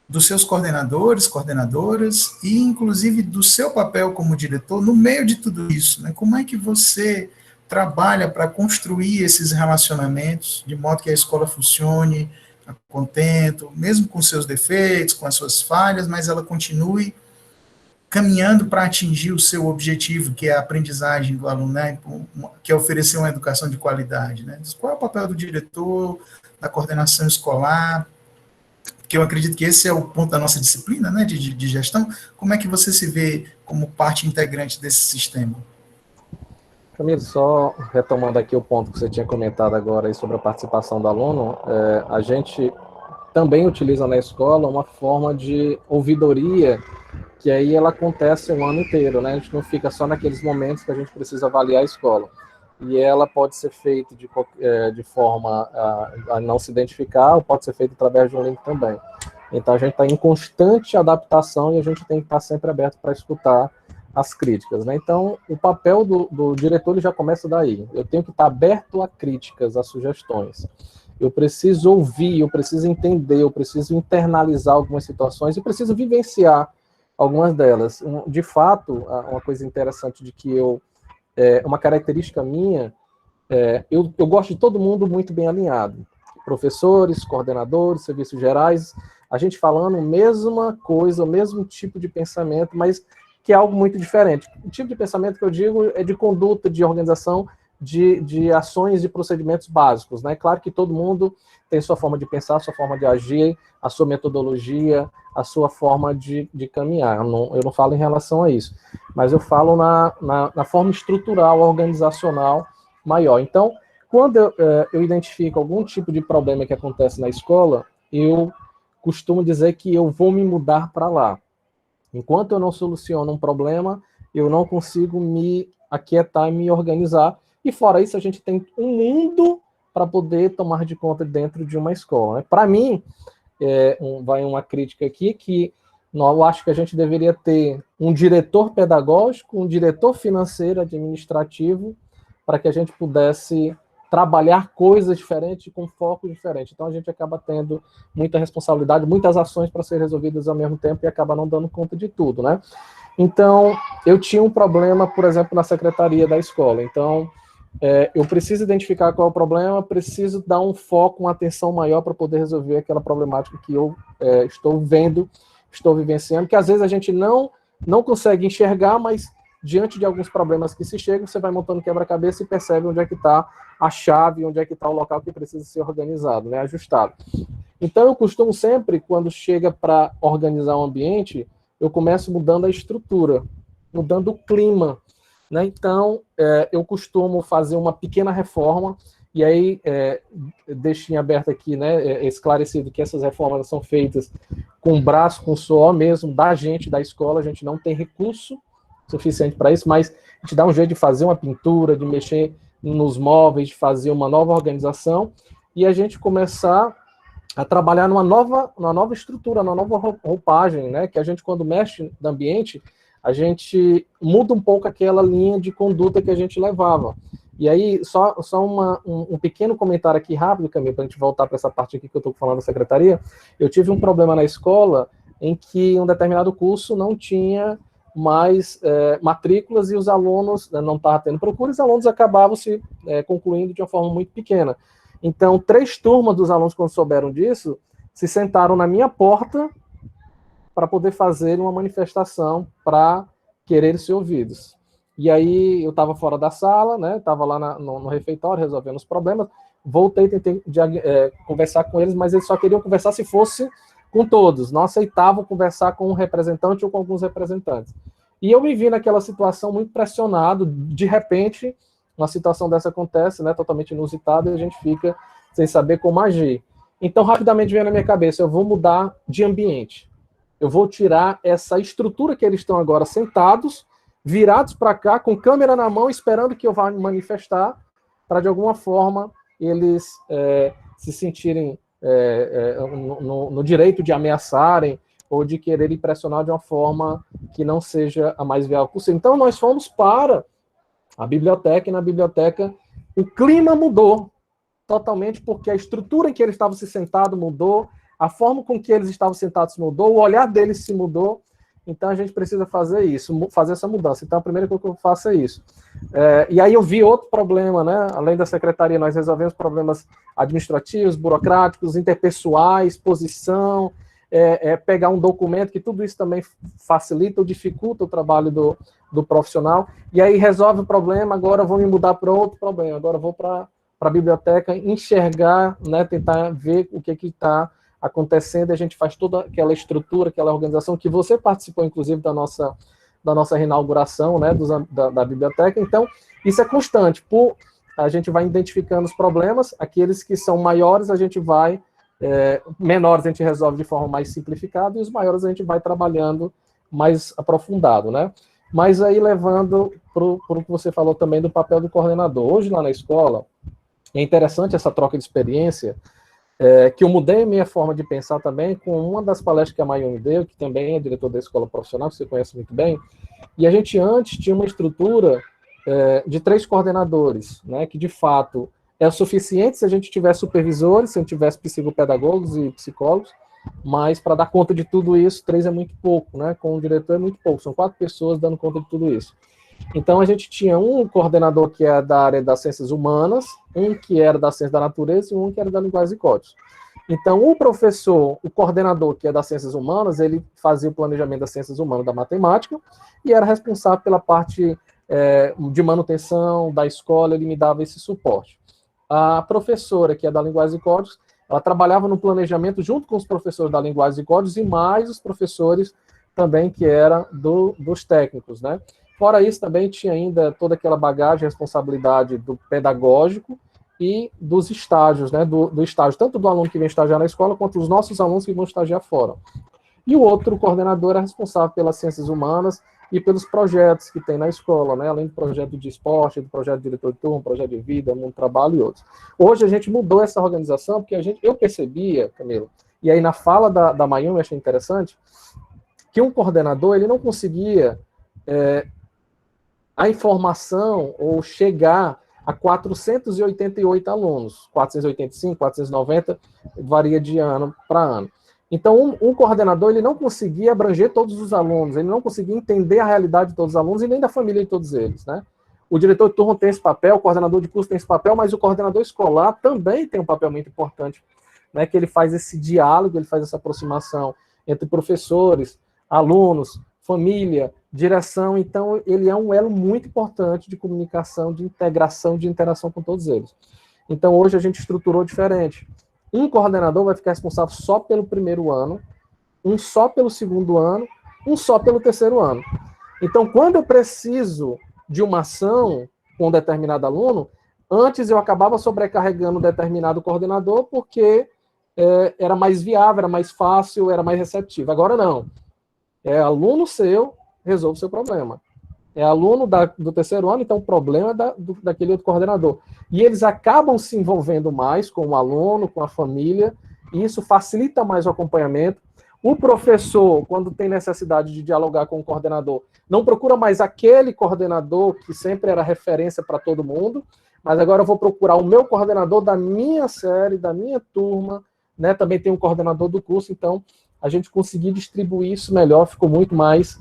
dos seus coordenadores, coordenadoras, e inclusive do seu papel como diretor no meio de tudo isso, né? Como é que você trabalha para construir esses relacionamentos de modo que a escola funcione a contento, mesmo com seus defeitos, com as suas falhas, mas ela continue caminhando para atingir o seu objetivo, que é a aprendizagem do aluno, né? Que é oferecer uma educação de qualidade, né? Qual é o papel do diretor, da coordenação escolar, que eu acredito que esse é o ponto da nossa disciplina, né, de gestão. Como é que você se vê como parte integrante desse sistema? Camilo, só retomando aqui o ponto que você tinha comentado agora aí sobre a participação do aluno, a gente também utiliza na escola uma forma de ouvidoria, que aí ela acontece o ano inteiro, né? A gente não fica só naqueles momentos que a gente precisa avaliar a escola. E ela pode ser feita de forma a não se identificar, ou pode ser feita através de um link também. Então, a gente está em constante adaptação e a gente tem que estar sempre aberto para escutar as críticas, né? Então, o papel do diretor ele já começa daí. Eu tenho que estar aberto a críticas, a sugestões. Eu preciso ouvir, eu preciso entender, eu preciso internalizar algumas situações e preciso vivenciar algumas delas. De fato, uma coisa interessante de que uma característica minha, eu gosto de todo mundo muito bem alinhado. Professores, coordenadores, serviços gerais, a gente falando a mesma coisa, o mesmo tipo de pensamento, mas que é algo muito diferente. O tipo de pensamento que eu digo é de conduta, de organização, de ações e procedimentos básicos, né? Claro que todo mundo tem sua forma de pensar, sua forma de agir, a sua metodologia, a sua forma de caminhar. Eu não falo em relação a isso, mas eu falo na forma estrutural, organizacional maior. Então, quando eu identifico algum tipo de problema que acontece na escola, eu costumo dizer que eu vou me mudar para lá. Enquanto eu não soluciono um problema, eu não consigo me aquietar e me organizar. E fora isso, a gente tem um mundo para poder tomar de conta dentro de uma escola, né? Para mim, vai uma crítica aqui que eu acho que a gente deveria ter um diretor pedagógico, um diretor financeiro, administrativo, para que a gente pudesse trabalhar coisas diferentes com foco diferente. Então a gente acaba tendo muita responsabilidade, muitas ações para ser resolvidas ao mesmo tempo e acaba não dando conta de tudo, né? Então eu tinha um problema, por exemplo, na secretaria da escola. Então eu preciso identificar qual é o problema, preciso dar um foco, uma atenção maior para poder resolver aquela problemática que eu estou vendo, estou vivenciando, que às vezes a gente não consegue enxergar, mas diante de alguns problemas que se chegam, você vai montando quebra-cabeça e percebe onde é que está a chave, onde é que está o local que precisa ser organizado, né, ajustado. Então, eu costumo sempre, quando chega para organizar um ambiente, eu começo mudando a estrutura, mudando o clima, né? Então, eu costumo fazer uma pequena reforma, e aí, deixo em aberto aqui, né, esclarecido que essas reformas são feitas com o braço, com o suor mesmo, da gente, da escola, a gente não tem recurso suficiente para isso, mas a gente dá um jeito de fazer uma pintura, de mexer nos móveis, de fazer uma nova organização, e a gente começar a trabalhar numa nova estrutura, numa nova roupagem, né? Que a gente, quando mexe no ambiente, a gente muda um pouco aquela linha de conduta que a gente levava. E aí, só um pequeno comentário aqui rápido, Camilo, para a gente voltar para essa parte aqui que eu estou falando da secretaria. Eu tive um problema na escola em que um determinado curso não tinha mais matrículas e os alunos não estavam tendo procura, e os alunos acabavam se concluindo de uma forma muito pequena. Então, 3 turmas dos alunos, quando souberam disso, se sentaram na minha porta para poder fazer uma manifestação para querer ser ouvidos. E aí, eu estava fora da sala, né? Estava lá no refeitório, resolvendo os problemas, voltei, tentei conversar com eles, mas eles só queriam conversar se fosse com todos, não aceitavam conversar com um representante ou com alguns representantes. E eu me vi naquela situação muito pressionado, de repente, uma situação dessa acontece, né, totalmente inusitada, e a gente fica sem saber como agir. Então, rapidamente veio na minha cabeça, eu vou mudar de ambiente. Eu vou tirar essa estrutura que eles estão agora sentados, virados para cá, com câmera na mão, esperando que eu vá me manifestar, para, de alguma forma, eles se sentirem no direito de ameaçarem ou de querer impressionar de uma forma que não seja a mais viável possível. Então, nós fomos para a biblioteca, e na biblioteca o clima mudou totalmente, porque a estrutura em que eles estavam se sentados mudou, a forma com que eles estavam sentados mudou, o olhar deles se mudou. Então, a gente precisa fazer isso, fazer essa mudança. Então, a primeira coisa que eu faço é isso. E aí eu vi outro problema, né? Além da secretaria, nós resolvemos problemas administrativos, burocráticos, interpessoais, posição, pegar um documento, que tudo isso também facilita ou dificulta o trabalho do profissional. E aí resolve o problema, agora vou me mudar para outro problema, agora vou para a biblioteca enxergar, né? Tentar ver o que está acontecendo, a gente faz toda aquela estrutura, aquela organização que você participou, inclusive, da nossa reinauguração, né, da biblioteca. Então, isso é constante. A gente vai identificando os problemas, aqueles que são maiores, a gente vai, menores a gente resolve de forma mais simplificada, e os maiores a gente vai trabalhando mais aprofundado, né? Mas aí, levando para o que você falou também do papel do coordenador. Hoje, lá na escola, é interessante essa troca de experiência, que eu mudei a minha forma de pensar também com uma das palestras que a Mayumi deu, que também é diretor da escola profissional, que você conhece muito bem, e a gente antes tinha uma estrutura de 3 coordenadores, né, que de fato é o suficiente se a gente tivesse supervisores, se a gente tivesse psicopedagogos e psicólogos, mas para dar conta de tudo isso, 3 é muito pouco, né, com o diretor é muito pouco, são 4 pessoas dando conta de tudo isso. Então, a gente tinha um coordenador que é da área das ciências humanas, um que era da ciência da natureza e um que era da linguagem e códigos. Então, o professor, o coordenador que é das ciências humanas, ele fazia o planejamento das ciências humanas da matemática e era responsável pela parte de manutenção da escola, ele me dava esse suporte. A professora, que é da linguagem e códigos, ela trabalhava no planejamento junto com os professores da linguagem e códigos e mais os professores também que eram dos técnicos, né? Fora isso, também tinha ainda toda aquela bagagem, responsabilidade do pedagógico e dos estágios, né? Do estágio, tanto do aluno que vem estagiar na escola, quanto dos nossos alunos que vão estagiar fora. E o outro coordenador é responsável pelas ciências humanas e pelos projetos que tem na escola, né? Além do projeto de esporte, do projeto de diretor de turma, projeto de vida, mundo do trabalho e outros. Hoje a gente mudou essa organização, porque eu percebia, Camilo, e aí na fala da Mayumi eu achei interessante, que um coordenador ele não conseguia a informação ou chegar a 488 alunos, 485, 490, varia de ano para ano. Então, um coordenador ele não conseguia abranger todos os alunos, ele não conseguia entender a realidade de todos os alunos e nem da família de todos eles, né? O diretor de turma tem esse papel, o coordenador de curso tem esse papel, mas o coordenador escolar também tem um papel muito importante, né? Que ele faz esse diálogo, ele faz essa aproximação entre professores, alunos, família, direção. Então, ele é um elo muito importante de comunicação, de integração, de interação com todos eles. Então, hoje a gente estruturou diferente. Um coordenador vai ficar responsável só pelo primeiro ano, um só pelo segundo ano, um só pelo terceiro ano. Então, quando eu preciso de uma ação com um determinado aluno, antes eu acabava sobrecarregando um determinado coordenador porque era mais viável, era mais fácil, era mais receptivo. Agora não. É aluno seu, resolve o seu problema. É aluno do terceiro ano, então o problema é daquele outro coordenador. E eles acabam se envolvendo mais com o aluno, com a família, e isso facilita mais o acompanhamento. O professor, quando tem necessidade de dialogar com o coordenador, não procura mais aquele coordenador que sempre era referência para todo mundo, mas agora eu vou procurar o meu coordenador da minha série, da minha turma, né? Também tem um coordenador do curso, então a gente conseguir distribuir isso melhor, ficou muito mais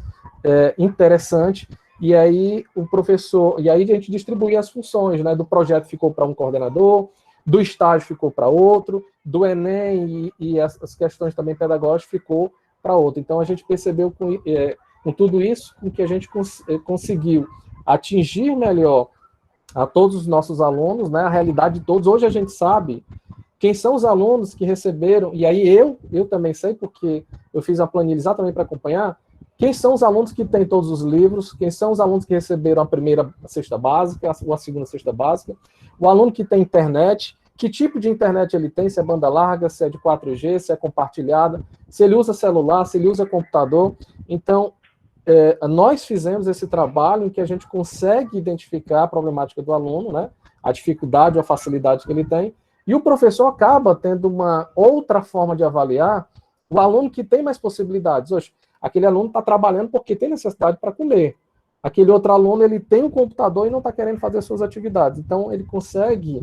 interessante. E aí a gente distribuía as funções, né? Do projeto ficou para um coordenador, do estágio ficou para outro, do Enem e as questões também pedagógicas ficou para outro. Então a gente percebeu com tudo isso com que a gente conseguiu atingir melhor a todos os nossos alunos, né? A realidade de todos. Hoje a gente sabe quem são os alunos que receberam, e aí eu também sei, porque eu fiz a planilha exatamente para acompanhar, quem são os alunos que têm todos os livros, quem são os alunos que receberam a primeira cesta básica, ou a segunda cesta básica, o aluno que tem internet, que tipo de internet ele tem, se é banda larga, se é de 4G, se é compartilhada, se ele usa celular, se ele usa computador. Então, nós fizemos esse trabalho em que a gente consegue identificar a problemática do aluno, né? A dificuldade ou a facilidade que ele tem, E o professor acaba tendo uma outra forma de avaliar o aluno que tem mais possibilidades. Hoje, aquele aluno está trabalhando porque tem necessidade para comer. Aquele outro aluno, ele tem um computador e não está querendo fazer suas atividades. Então, ele consegue,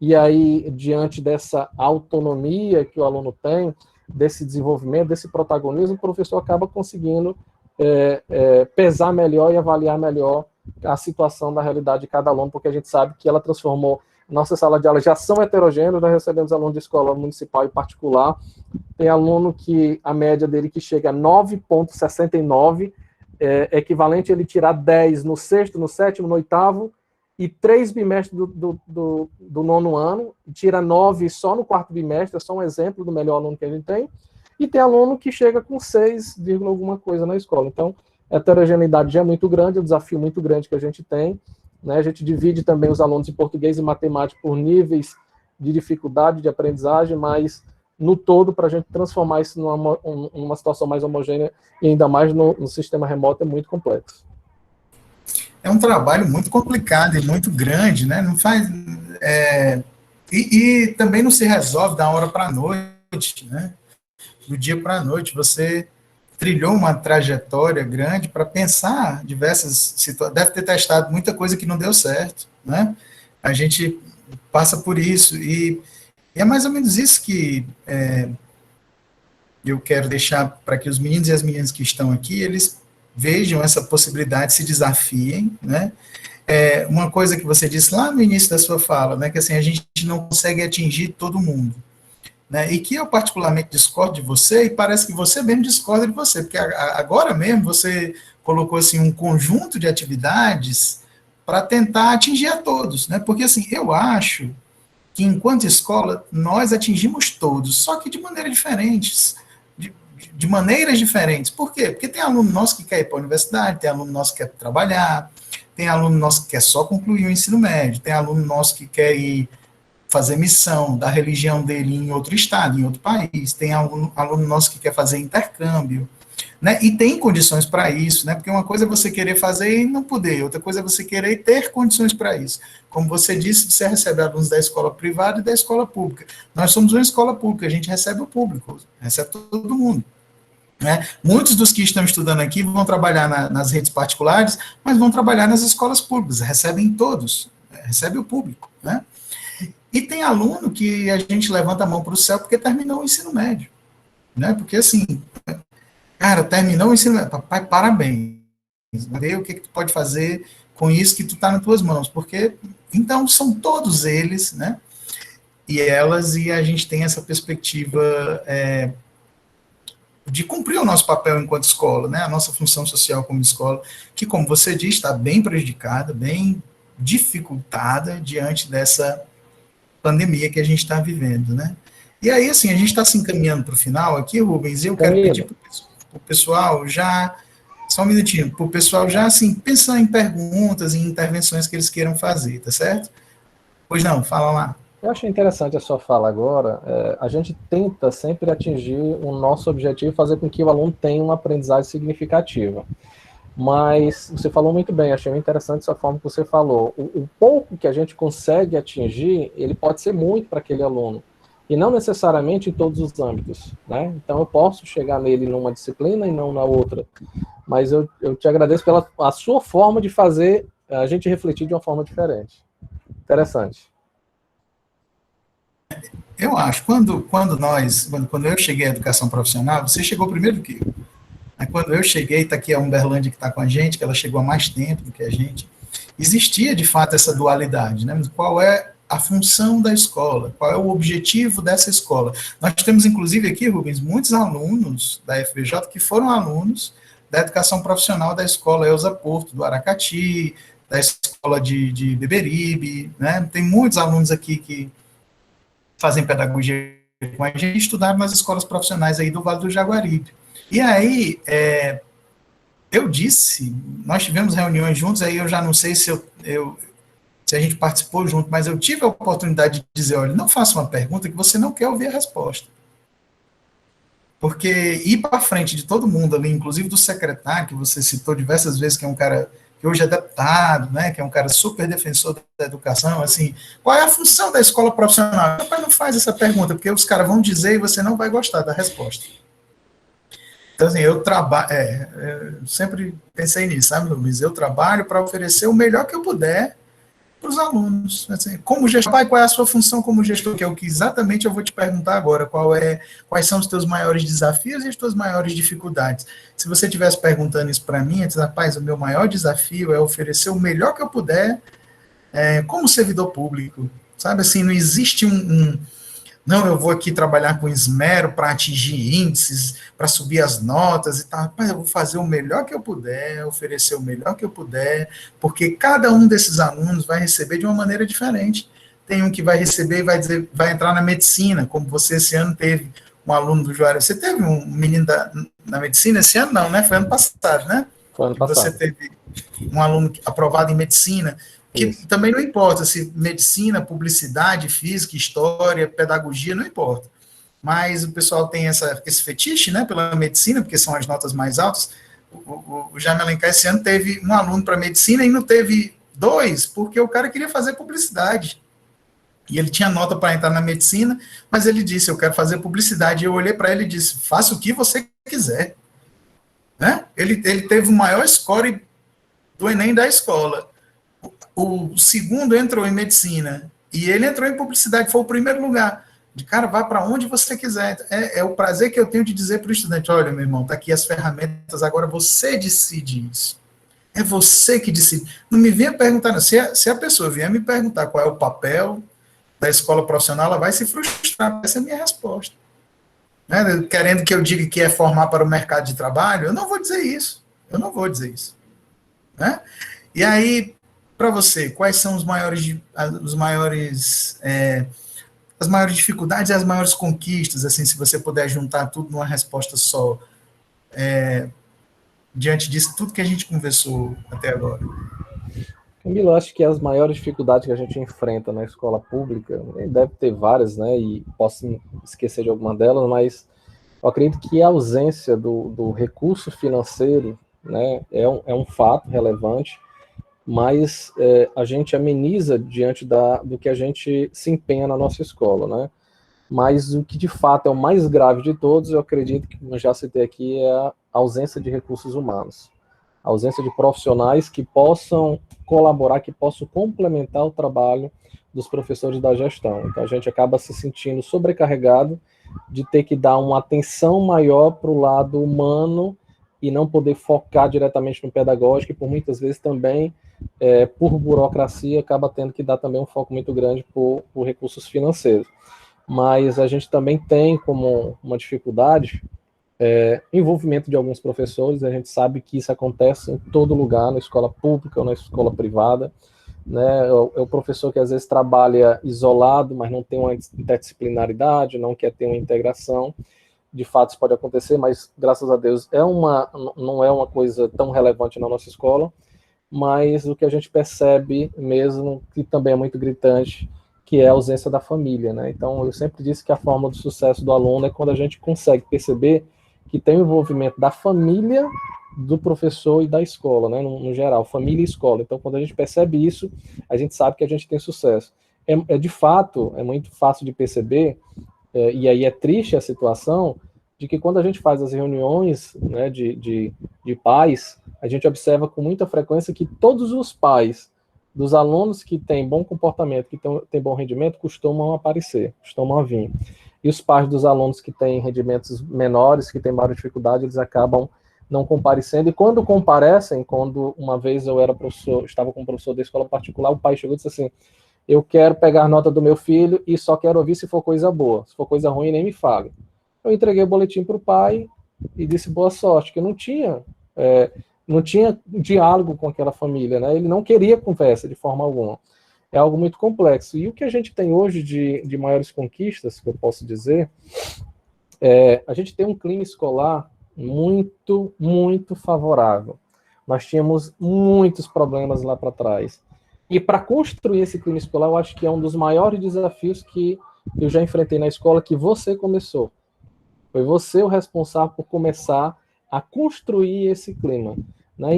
e aí, diante dessa autonomia que o aluno tem, desse desenvolvimento, desse protagonismo, o professor acaba conseguindo pesar melhor e avaliar melhor a situação da realidade de cada aluno, porque a gente sabe que ela transformou nossa sala de aula já são heterogêneas, nós recebemos alunos de escola municipal e particular, tem aluno que a média dele que chega a 9,69, equivalente a ele tirar 10 no sexto, no sétimo, no oitavo, e 3 bimestres do nono ano, e tira 9 só no quarto bimestre, é só um exemplo do melhor aluno que a gente tem, e tem aluno que chega com 6, alguma coisa na escola. Então, a heterogeneidade já é muito grande, é um desafio muito grande que a gente tem, né? A gente divide também os alunos de português e matemática por níveis de dificuldade de aprendizagem, mas no todo, para a gente transformar isso numa situação mais homogênea e ainda mais no sistema remoto, é muito complexo. É um trabalho muito complicado e muito grande, né? Não faz, e também não se resolve da hora para a noite, né? Do dia para a noite. Você trilhou uma trajetória grande para pensar diversas situações. Deve ter testado muita coisa que não deu certo, né? A gente passa por isso e é mais ou menos isso que eu quero deixar para que os meninos e as meninas que estão aqui, eles vejam essa possibilidade, se desafiem, né? Uma coisa que você disse lá no início da sua fala, né, que assim, a gente não consegue atingir todo mundo, né, e que eu particularmente discordo de você, e parece que você mesmo discorda de você, porque agora mesmo você colocou assim, um conjunto de atividades para tentar atingir a todos, né, porque assim, eu acho que enquanto escola nós atingimos todos, só que de maneiras diferentes, de maneiras diferentes. Por quê? Porque tem aluno nosso que quer ir para a universidade, tem aluno nosso que quer trabalhar, tem aluno nosso que quer só concluir o ensino médio, tem aluno nosso que quer ir fazer missão da religião dele em outro estado, em outro país, tem aluno nosso que quer fazer intercâmbio, né? E tem condições para isso, né? Porque uma coisa é você querer fazer e não poder, outra coisa é você querer ter condições para isso. Como você disse, você recebe alunos da escola privada e da escola pública. Nós somos uma escola pública, a gente recebe o público, recebe todo mundo. Né? Muitos dos que estão estudando aqui vão trabalhar nas redes particulares, mas vão trabalhar nas escolas públicas, recebem todos, recebe o público. Né? E tem aluno que a gente levanta a mão para o céu porque terminou o ensino médio. Né? Porque assim, cara, terminou o ensino médio, papai, parabéns. Vê o que tu pode fazer com isso que tu está nas tuas mãos. Porque, então, são todos eles, né? E elas, e a gente tem essa perspectiva de cumprir o nosso papel enquanto escola, né, a nossa função social como escola, que, como você diz, está bem prejudicada, bem dificultada diante dessa pandemia que a gente está vivendo, né. E aí, assim, a gente está se encaminhando para o final aqui, Rubens, e eu quero pedir para o pessoal já, só um minutinho, para o pessoal já, assim, pensar em perguntas, em intervenções que eles queiram fazer, tá certo? Pois não, fala lá. Eu achei interessante a sua fala agora. A gente tenta sempre atingir o nosso objetivo, fazer com que o aluno tenha uma aprendizagem significativa. Mas você falou muito bem, achei interessante essa forma que você falou. O pouco que a gente consegue atingir, ele pode ser muito para aquele aluno. E não necessariamente em todos os âmbitos. Né? Então eu posso chegar nele numa disciplina e não na outra. Mas eu te agradeço pela a sua forma de fazer a gente refletir de uma forma diferente. Interessante. Eu acho, quando eu cheguei à educação profissional, você chegou primeiro do que eu. Quando eu cheguei, está aqui a Umberlândia que está com a gente, que ela chegou há mais tempo do que a gente, existia de fato essa dualidade, né? Qual é a função da escola? Qual é o objetivo dessa escola? Nós temos, inclusive, aqui, Rubens, muitos alunos da FBJ que foram alunos da educação profissional da escola Elza Porto, do Aracati, da escola de Beberibe, né? Tem muitos alunos aqui que fazem pedagogia com a gente, estudaram nas escolas profissionais aí do Vale do Jaguaribe. E aí, eu disse, nós tivemos reuniões juntos, aí eu já não sei se a gente participou junto, mas eu tive a oportunidade de dizer, olha, não faça uma pergunta que você não quer ouvir a resposta. Porque ir para frente de todo mundo ali, inclusive do secretário, que você citou diversas vezes, que é um cara que hoje é deputado, né, que é um cara super defensor da educação, assim, qual é a função da escola profissional? Meu pai não faz essa pergunta, porque os caras vão dizer e você não vai gostar da resposta. Então, assim, eu trabalho, eu sempre pensei nisso, sabe, Luiz? Eu trabalho para oferecer o melhor que eu puder para os alunos. Assim, como gestor, pai, qual é a sua função como gestor? Que é o que exatamente eu vou te perguntar agora. Quais são os teus maiores desafios e as tuas maiores dificuldades? Se você estivesse perguntando isso para mim, eu disse, rapaz, o meu maior desafio é oferecer o melhor que eu puder como servidor público. Sabe assim, não existe não, eu vou aqui trabalhar com esmero para atingir índices, para subir as notas e tal. Rapaz, eu vou fazer o melhor que eu puder, oferecer o melhor que eu puder, porque cada um desses alunos vai receber de uma maneira diferente. Tem um que vai receber e vai entrar na medicina, como você esse ano teve um aluno do Juarez. Você teve um menino na medicina esse ano? Não, né? Foi ano passado, né? Foi ano Que você passado. teve um aluno aprovado em medicina, que Isso. também não importa se medicina, publicidade, física, história, pedagogia, não importa. Mas o pessoal tem esse fetiche, né, pela medicina, porque são as notas mais altas. O Jaime Alencar esse ano teve um aluno para medicina e não teve dois, porque o cara queria fazer publicidade. E ele tinha nota para entrar na medicina, mas ele disse, eu quero fazer publicidade. E eu olhei para ele e disse, faça o que você quiser. Né? Ele teve o maior score do Enem da escola. O segundo entrou em medicina e ele entrou em publicidade, foi o primeiro lugar. De cara, vá para onde você quiser. É o prazer que eu tenho de dizer para o estudante: olha, meu irmão, tá aqui as ferramentas, agora você decide isso. É você que decide. Não me venha perguntar, não. Se a pessoa vier me perguntar qual é o papel da escola profissional, ela vai se frustrar. Essa é a minha resposta. Né? Querendo que eu diga que é formar para o mercado de trabalho, eu não vou dizer isso. Eu não vou dizer isso. Né? E aí, para você, quais são as maiores dificuldades e as maiores conquistas, assim, se você puder juntar tudo numa resposta só, diante disso, tudo que a gente conversou até agora? Camilo, acho que as maiores dificuldades que a gente enfrenta na escola pública, deve ter várias, né, e posso esquecer de alguma delas, mas eu acredito que a ausência do recurso financeiro, né, é um fato relevante, mas a gente ameniza diante do que a gente se empenha na nossa escola, né? Mas o que de fato é o mais grave de todos, eu acredito que, como eu já citei aqui, é a ausência de recursos humanos. A ausência de profissionais que possam colaborar, que possam complementar o trabalho dos professores da gestão. Então a gente acaba se sentindo sobrecarregado de ter que dar uma atenção maior para o lado humano e não poder focar diretamente no pedagógico, e por muitas vezes também, por burocracia, acaba tendo que dar também um foco muito grande por recursos financeiros. Mas a gente também tem como uma dificuldade envolvimento de alguns professores. A gente sabe que isso acontece em todo lugar, na escola pública ou na escola privada, né? É o professor que às vezes trabalha isolado, mas não tem uma interdisciplinaridade, não quer ter uma integração. De fato isso pode acontecer, mas graças a Deus não é uma coisa tão relevante na nossa escola. Mas o que a gente percebe mesmo, que também é muito gritante, que é a ausência da família, né? Então, eu sempre disse que a forma do sucesso do aluno é quando a gente consegue perceber que tem o envolvimento da família, do professor e da escola, né? No geral, família e escola. Então, quando a gente percebe isso, a gente sabe que a gente tem sucesso. De fato, é muito fácil de perceber, e aí é triste a situação, de que quando a gente faz as reuniões, né, de pais, a gente observa com muita frequência que todos os pais dos alunos que têm bom comportamento, que têm bom rendimento, costumam aparecer, costumam vir. E os pais dos alunos que têm rendimentos menores, que têm maior dificuldade, eles acabam não comparecendo. E quando comparecem, quando uma vez eu era professor, estava com um professor da escola particular, o pai chegou e disse assim: eu quero pegar a nota do meu filho e só quero ouvir se for coisa boa. Se for coisa ruim, nem me fale. Eu entreguei o boletim para o pai e disse boa sorte, que não tinha diálogo com aquela família, né? Ele não queria conversa de forma alguma. É algo muito complexo. E o que a gente tem hoje de maiores conquistas, que eu posso dizer, a gente tem um clima escolar muito, muito favorável. Nós tínhamos muitos problemas lá para trás. E para construir esse clima escolar, eu acho que é um dos maiores desafios que eu já enfrentei na escola, que você começou. Foi você o responsável por começar a construir esse clima. né?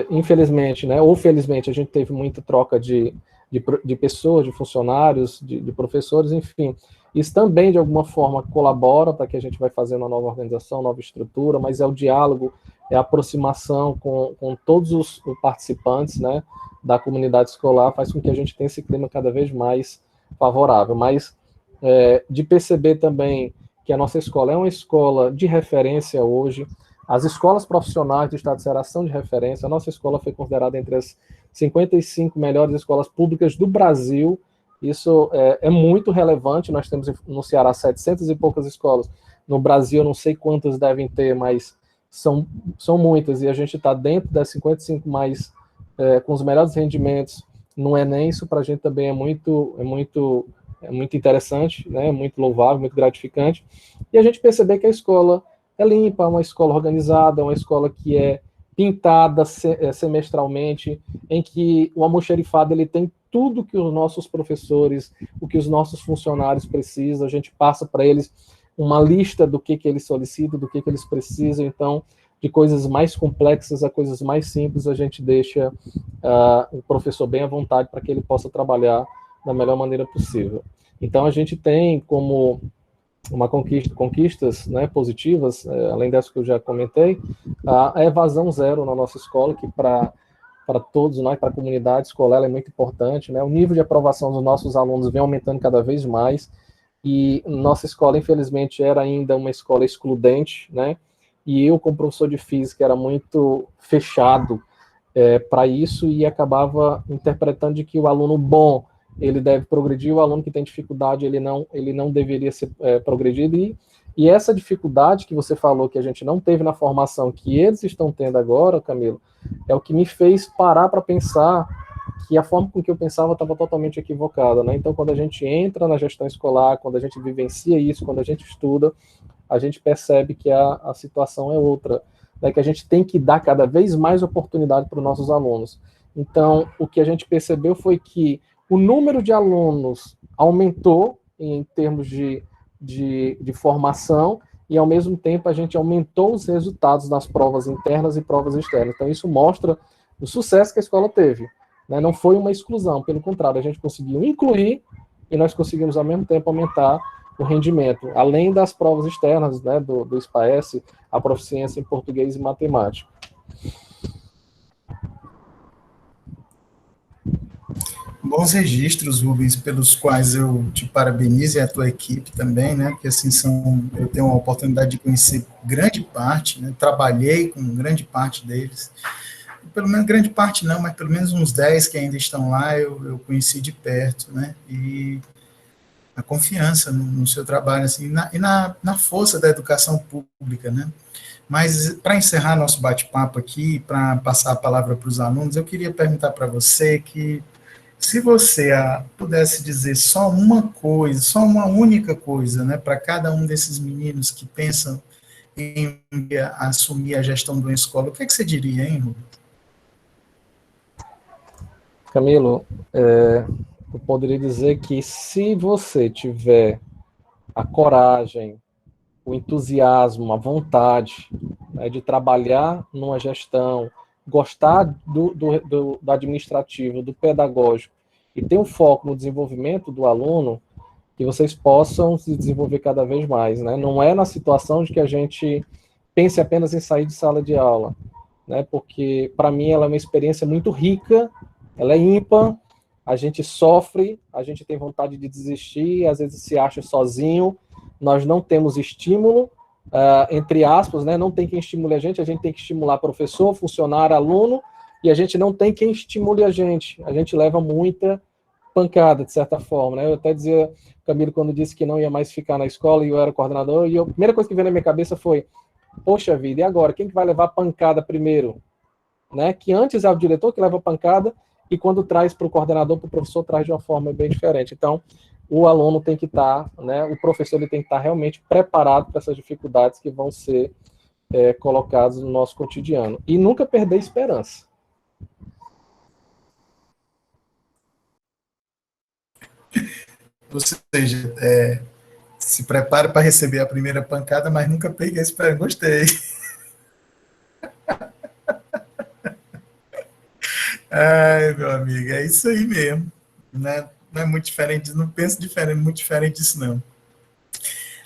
Infelizmente, né, ou felizmente, a gente teve muita troca de pessoas, de funcionários, de professores, enfim. Isso também, de alguma forma, colabora para que a gente vai fazendo uma nova organização, nova estrutura, mas é o diálogo, é a aproximação com todos os participantes, né, da comunidade escolar, faz com que a gente tenha esse clima cada vez mais favorável. Mas de perceber também que a nossa escola é uma escola de referência hoje, as escolas profissionais do Estado de Ceará são de referência, a nossa escola foi considerada entre as 55 melhores escolas públicas do Brasil. Isso é muito relevante. Nós temos no Ceará 700 e poucas escolas. No Brasil, eu não sei quantas devem ter, mas são muitas. E a gente está dentro das 55 mais com os melhores rendimentos no Enem. Isso para a gente também é muito interessante, né? Muito louvável, muito gratificante. E a gente perceber que a escola é limpa, uma escola organizada, uma escola que é pintada semestralmente, em que o almoxarifado ele tem tudo que os nossos professores, o que os nossos funcionários precisam, a gente passa para eles uma lista do que eles solicitam, do que eles precisam, então, de coisas mais complexas a coisas mais simples, a gente deixa o professor bem à vontade para que ele possa trabalhar da melhor maneira possível. Então, a gente tem como conquistas, né, positivas, além dessas que eu já comentei, a evasão zero na nossa escola, que para todos nós, para a comunidade escolar, é muito importante, né? O nível de aprovação dos nossos alunos vem aumentando cada vez mais, e nossa escola, infelizmente, era ainda uma escola excludente, né? E eu, como professor de física, era muito fechado para isso, e acabava interpretando de que o aluno bom ele deve progredir, o aluno que tem dificuldade ele não deveria ser progredido, e essa dificuldade que você falou que a gente não teve na formação, que eles estão tendo agora, Camilo, é o que me fez parar para pensar que a forma com que eu pensava estava totalmente equivocada, né? Então, quando a gente entra na gestão escolar, quando a gente vivencia isso, quando a gente estuda, a gente percebe que a situação é outra, né? Que a gente tem que dar cada vez mais oportunidade para os nossos alunos. Então, o que a gente percebeu foi que o número de alunos aumentou em termos de formação, e, ao mesmo tempo, a gente aumentou os resultados nas provas internas e provas externas. Então, isso mostra o sucesso que a escola teve, né? Não foi uma exclusão, pelo contrário, a gente conseguiu incluir e nós conseguimos, ao mesmo tempo, aumentar o rendimento, além das provas externas, né, do SPAES, a proficiência em português e matemática. Bons registros, Rubens, pelos quais eu te parabenizo e a tua equipe também, né? Porque assim eu tenho a oportunidade de conhecer grande parte, né? Trabalhei com grande parte deles. Pelo menos grande parte não, mas pelo menos uns 10 que ainda estão lá, eu conheci de perto, né? E a confiança no seu trabalho, assim, na força da educação pública, né? Mas, para encerrar nosso bate-papo aqui, para passar a palavra para os alunos, eu queria perguntar para você que se você pudesse dizer só uma coisa, só uma única coisa, né, para cada um desses meninos que pensam em assumir a gestão de uma escola, o que é que você diria, hein, Rubens? Camilo, eu poderia dizer que se você tiver a coragem, o entusiasmo, a vontade, né, de trabalhar numa gestão, gostar do administrativo, do pedagógico, e ter um foco no desenvolvimento do aluno, que vocês possam se desenvolver cada vez mais, né? Não é na situação de que a gente pense apenas em sair de sala de aula, né? Porque, para mim, ela é uma experiência muito rica, ela é ímpar, a gente sofre, a gente tem vontade de desistir, às vezes se acha sozinho, nós não temos estímulo, entre aspas, né? Não tem quem estimule a gente tem que estimular professor, funcionário, aluno, e a gente não tem quem estimule a gente leva muita pancada, de certa forma, né? Eu até dizia, Camilo, quando disse que não ia mais ficar na escola e eu era coordenador, e a primeira coisa que veio na minha cabeça foi, poxa vida, e agora? Quem que vai levar pancada primeiro? Né? Que antes é o diretor que leva pancada, e quando traz para o coordenador, para o professor, traz de uma forma bem diferente. Então, o aluno tem que estar, né, o professor ele tem que estar realmente preparado para essas dificuldades que vão ser colocadas no nosso cotidiano. E nunca perder esperança. Ou seja, se prepare para receber a primeira pancada, mas nunca pegue a esperança. Gostei. Ai, meu amigo, é isso aí mesmo. Né? Não é muito diferente, não penso diferente, muito diferente disso, não.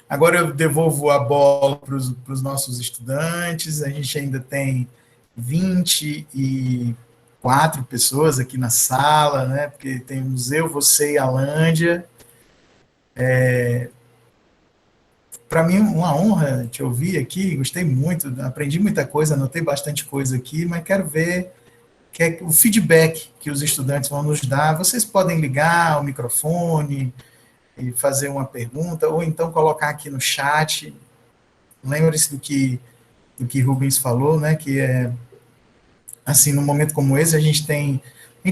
Agora eu devolvo a bola para os nossos estudantes. A gente ainda tem 24 pessoas aqui na sala, né? Porque temos eu, você e a Lândia. Para mim, uma honra te ouvir aqui. Gostei muito, aprendi muita coisa, anotei bastante coisa aqui, mas quero ver que é o feedback que os estudantes vão nos dar. Vocês podem ligar o microfone e fazer uma pergunta, ou então colocar aqui no chat. Lembre-se do que Rubens falou, né? Que é assim, num momento como esse, a gente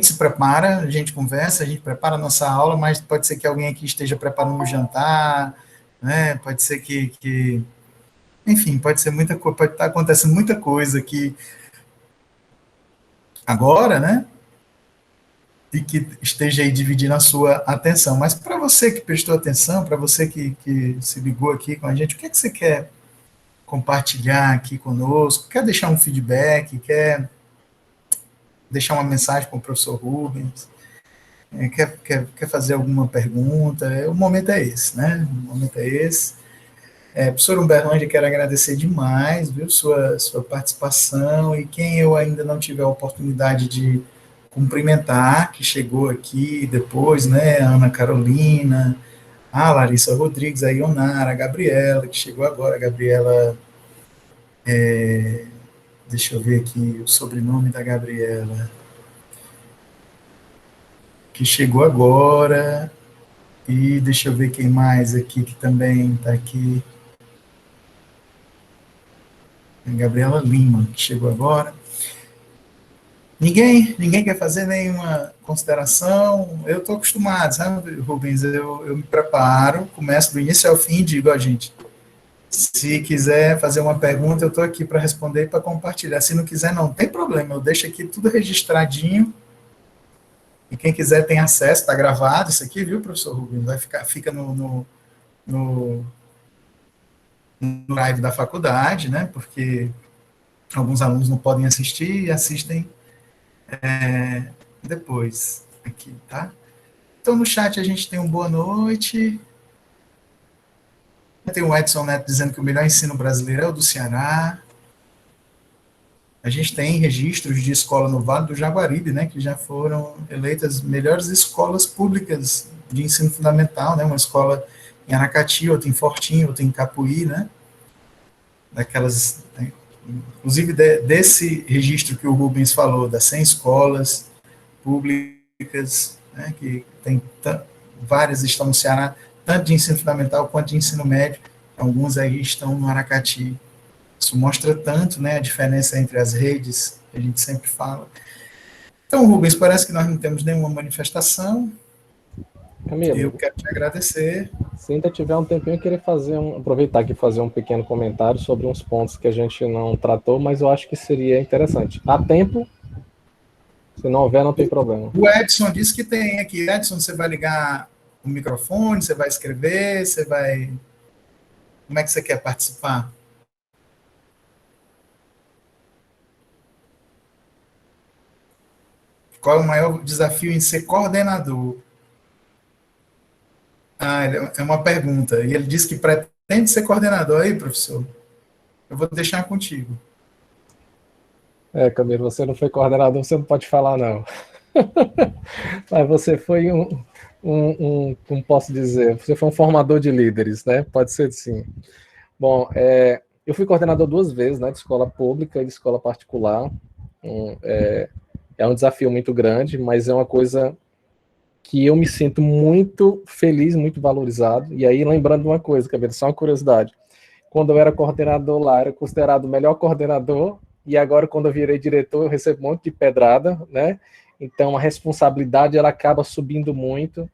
se prepara, a gente conversa, a gente prepara a nossa aula, mas pode ser que alguém aqui esteja preparando um jantar, né? Pode ser enfim, pode ser muita coisa, pode estar acontecendo muita coisa aqui agora, né? E que esteja aí dividindo a sua atenção. Mas para você que prestou atenção, para você que se ligou aqui com a gente, o que é que você quer compartilhar aqui conosco? Quer deixar um feedback? Quer deixar uma mensagem para o professor Rubens? Quer fazer alguma pergunta? O momento é esse, né? O momento é esse. Professor Umberlândia, quero agradecer demais, viu, sua participação, e quem eu ainda não tive a oportunidade de cumprimentar, que chegou aqui depois, né, a Ana Carolina, a Larissa Rodrigues, a Ionara, a Gabriela, que chegou agora, a Gabriela, deixa eu ver aqui o sobrenome da Gabriela, que chegou agora, e deixa eu ver quem mais aqui, que também está aqui, a Gabriela Lima, que chegou agora. Ninguém quer fazer nenhuma consideração. Eu estou acostumado, sabe, Rubens? Eu me preparo, começo do início ao fim e digo, ó, gente, se quiser fazer uma pergunta, eu estou aqui para responder e para compartilhar. Se não quiser, não tem problema, eu deixo aqui tudo registradinho. E quem quiser tem acesso, está gravado isso aqui, viu, professor Rubens? Fica no live da faculdade, né? Porque alguns alunos não podem assistir e assistem depois aqui, tá? Então, no chat a gente tem um boa noite. Tem o Edson Neto dizendo que o melhor ensino brasileiro é o do Ceará. A gente tem registros de escola no Vale do Jaguaribe, né, que já foram eleitas melhores escolas públicas de ensino fundamental, né, uma escola em Aracati, outra em Fortinho, outra em Capuí, né, daquelas, né, inclusive desse registro que o Rubens falou, das 100 escolas públicas, né, que tem várias estão no Ceará, tanto de ensino fundamental quanto de ensino médio, alguns aí estão no Aracati. Isso mostra tanto, né, a diferença entre as redes, que a gente sempre fala. Então, Rubens, parece que nós não temos nenhuma manifestação. Camilo, Eu quero te agradecer. se ainda tiver um tempinho, eu queria aproveitar aqui e fazer um pequeno comentário sobre uns pontos que a gente não tratou, mas eu acho que seria interessante. Há tempo, se não houver, não tem problema. O Edson disse que tem aqui. Edson, você vai ligar o microfone, você vai escrever, você vai... Como é que você quer participar? Qual é o maior desafio em ser coordenador? É uma pergunta. E ele disse que pretende ser coordenador. Aí, professor, eu vou deixar contigo. Camilo, você não foi coordenador, você não pode falar, não. Mas você foi como posso dizer, você foi um formador de líderes, né? Pode ser sim. Bom, eu fui coordenador 2 vezes, né, de escola pública e de escola particular. É um desafio muito grande, mas é uma coisa que eu me sinto muito feliz, muito valorizado. E aí, lembrando uma coisa, Camilo, só uma curiosidade. Quando eu era coordenador lá, era considerado o melhor coordenador, e agora, quando eu virei diretor, eu recebo um monte de pedrada, né? Então, a responsabilidade, ela acaba subindo muito,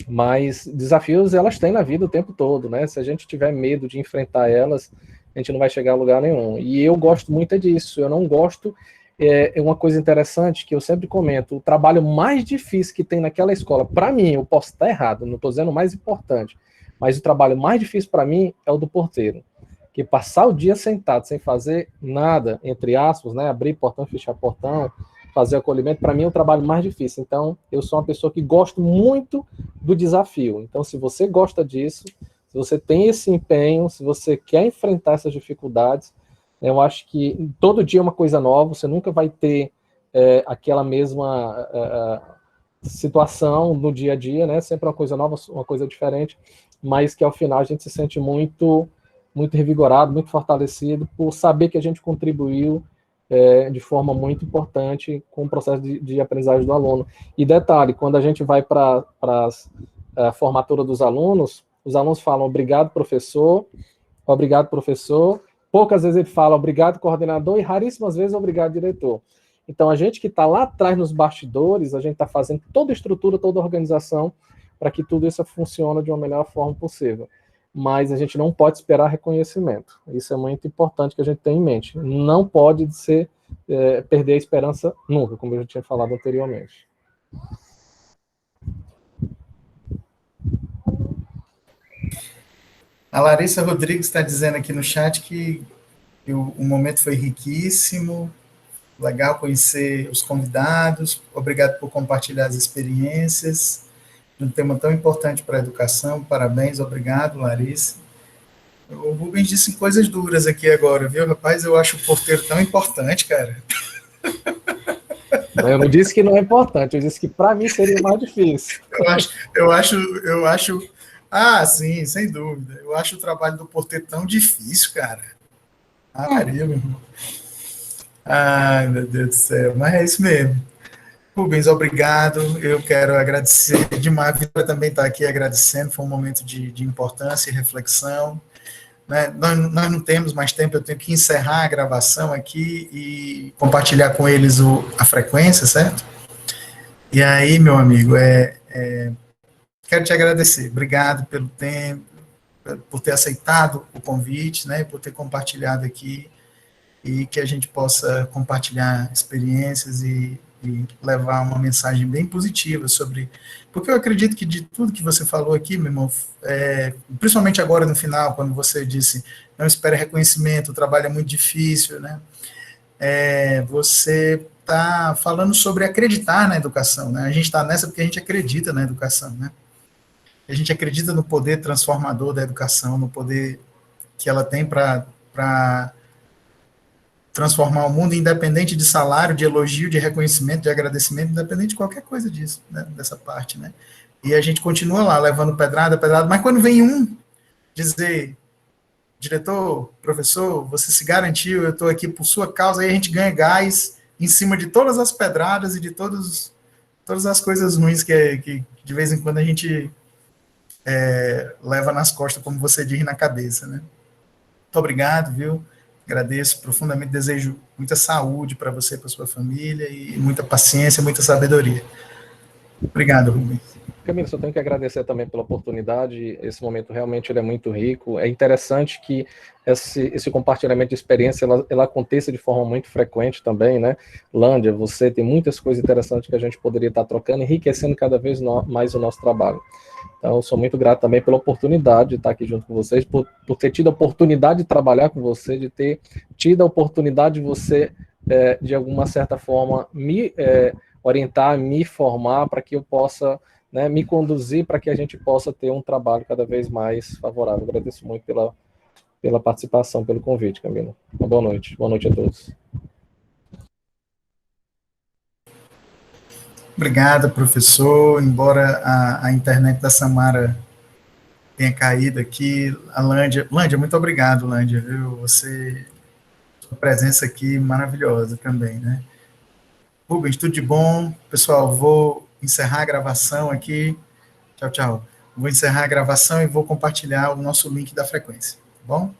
mas desafios, elas têm na vida o tempo todo, né? Se a gente tiver medo de enfrentar elas, a gente não vai chegar a lugar nenhum. E eu gosto muito disso, eu não gosto... É uma coisa interessante que eu sempre comento, o trabalho mais difícil que tem naquela escola, para mim, eu posso estar errado, não estou dizendo o mais importante, mas o trabalho mais difícil para mim é o do porteiro, que passar o dia sentado sem fazer nada, entre aspas, né, abrir portão, fechar portão, fazer acolhimento, para mim é o trabalho mais difícil. Então, eu sou uma pessoa que gosto muito do desafio. Então, se você gosta disso, se você tem esse empenho, se você quer enfrentar essas dificuldades, eu acho que todo dia é uma coisa nova, você nunca vai ter aquela mesma situação no dia a dia, né? Sempre uma coisa nova, uma coisa diferente, mas que ao final a gente se sente muito, muito revigorado, muito fortalecido por saber que a gente contribuiu de forma muito importante com o processo de aprendizagem do aluno. E detalhe, quando a gente vai para a formatura dos alunos, os alunos falam obrigado, professor, obrigado, professor. Poucas vezes ele fala obrigado, coordenador, e raríssimas vezes obrigado, diretor. Então, a gente que está lá atrás nos bastidores, a gente está fazendo toda a estrutura, toda a organização para que tudo isso funcione de uma melhor forma possível. Mas a gente não pode esperar reconhecimento. Isso é muito importante que a gente tenha em mente. Não pode perder a esperança nunca, como eu já tinha falado anteriormente. A Larissa Rodrigues está dizendo aqui no chat que o momento foi riquíssimo, legal conhecer os convidados, obrigado por compartilhar as experiências, um tema tão importante para a educação, parabéns, obrigado, Larissa. O Rubens disse coisas duras aqui agora, viu, rapaz? Eu acho o porteiro tão importante, cara. Eu não disse que não é importante, eu disse que para mim seria mais difícil. Eu acho. Ah, sim, sem dúvida. Eu acho o trabalho do porteiro tão difícil, cara. Maria, meu irmão. Ai, meu Deus do céu. Mas é isso mesmo. Rubens, obrigado. Eu quero agradecer demais. A Vitória também está aqui agradecendo. Foi um momento de importância e reflexão. Né? Nós não temos mais tempo, eu tenho que encerrar a gravação aqui e compartilhar com eles a frequência, certo? E aí, meu amigo, quero te agradecer. Obrigado pelo tempo, por ter aceitado o convite, né? Por ter compartilhado aqui e que a gente possa compartilhar experiências e levar uma mensagem bem positiva sobre... Porque eu acredito que de tudo que você falou aqui, meu irmão, principalmente agora no final, quando você disse, não espere reconhecimento, o trabalho é muito difícil, né? Você está falando sobre acreditar na educação, né? A gente está nessa porque a gente acredita na educação, né? A gente acredita no poder transformador da educação, no poder que ela tem para transformar o mundo, independente de salário, de elogio, de reconhecimento, de agradecimento, independente de qualquer coisa disso, né, dessa parte, né? E a gente continua lá, levando pedrada, mas quando vem um dizer, diretor, professor, você se garantiu, eu estou aqui por sua causa, aí a gente ganha gás em cima de todas as pedradas e de todas as coisas ruins que de vez em quando a gente leva nas costas, como você diz, na cabeça, né? Muito obrigado, viu? Agradeço profundamente, desejo muita saúde para você, para sua família, e muita paciência, muita sabedoria. Obrigado, Rubens. Camilo, só tenho que agradecer também pela oportunidade. Esse momento realmente ele é muito rico. É interessante que esse compartilhamento de experiência ela aconteça de forma muito frequente também, né? Lândia, você tem muitas coisas interessantes que a gente poderia estar trocando, enriquecendo cada vez mais o nosso trabalho. Então, eu sou muito grato também pela oportunidade de estar aqui junto com vocês, por ter tido a oportunidade de trabalhar com você, de ter tido a oportunidade de você, de alguma certa forma, me orientar, me formar para que eu possa, né, me conduzir para que a gente possa ter um trabalho cada vez mais favorável. Agradeço muito pela participação, pelo convite, Camilo. Uma boa noite a todos. Obrigado, professor. Embora a internet da Samara tenha caído aqui, a Lândia, muito obrigado, Lândia, viu? Sua presença aqui maravilhosa também, né? Rubens, tudo de bom? Pessoal, vou encerrar a gravação aqui. Tchau, tchau. Vou encerrar a gravação e vou compartilhar o nosso link da frequência, tá bom?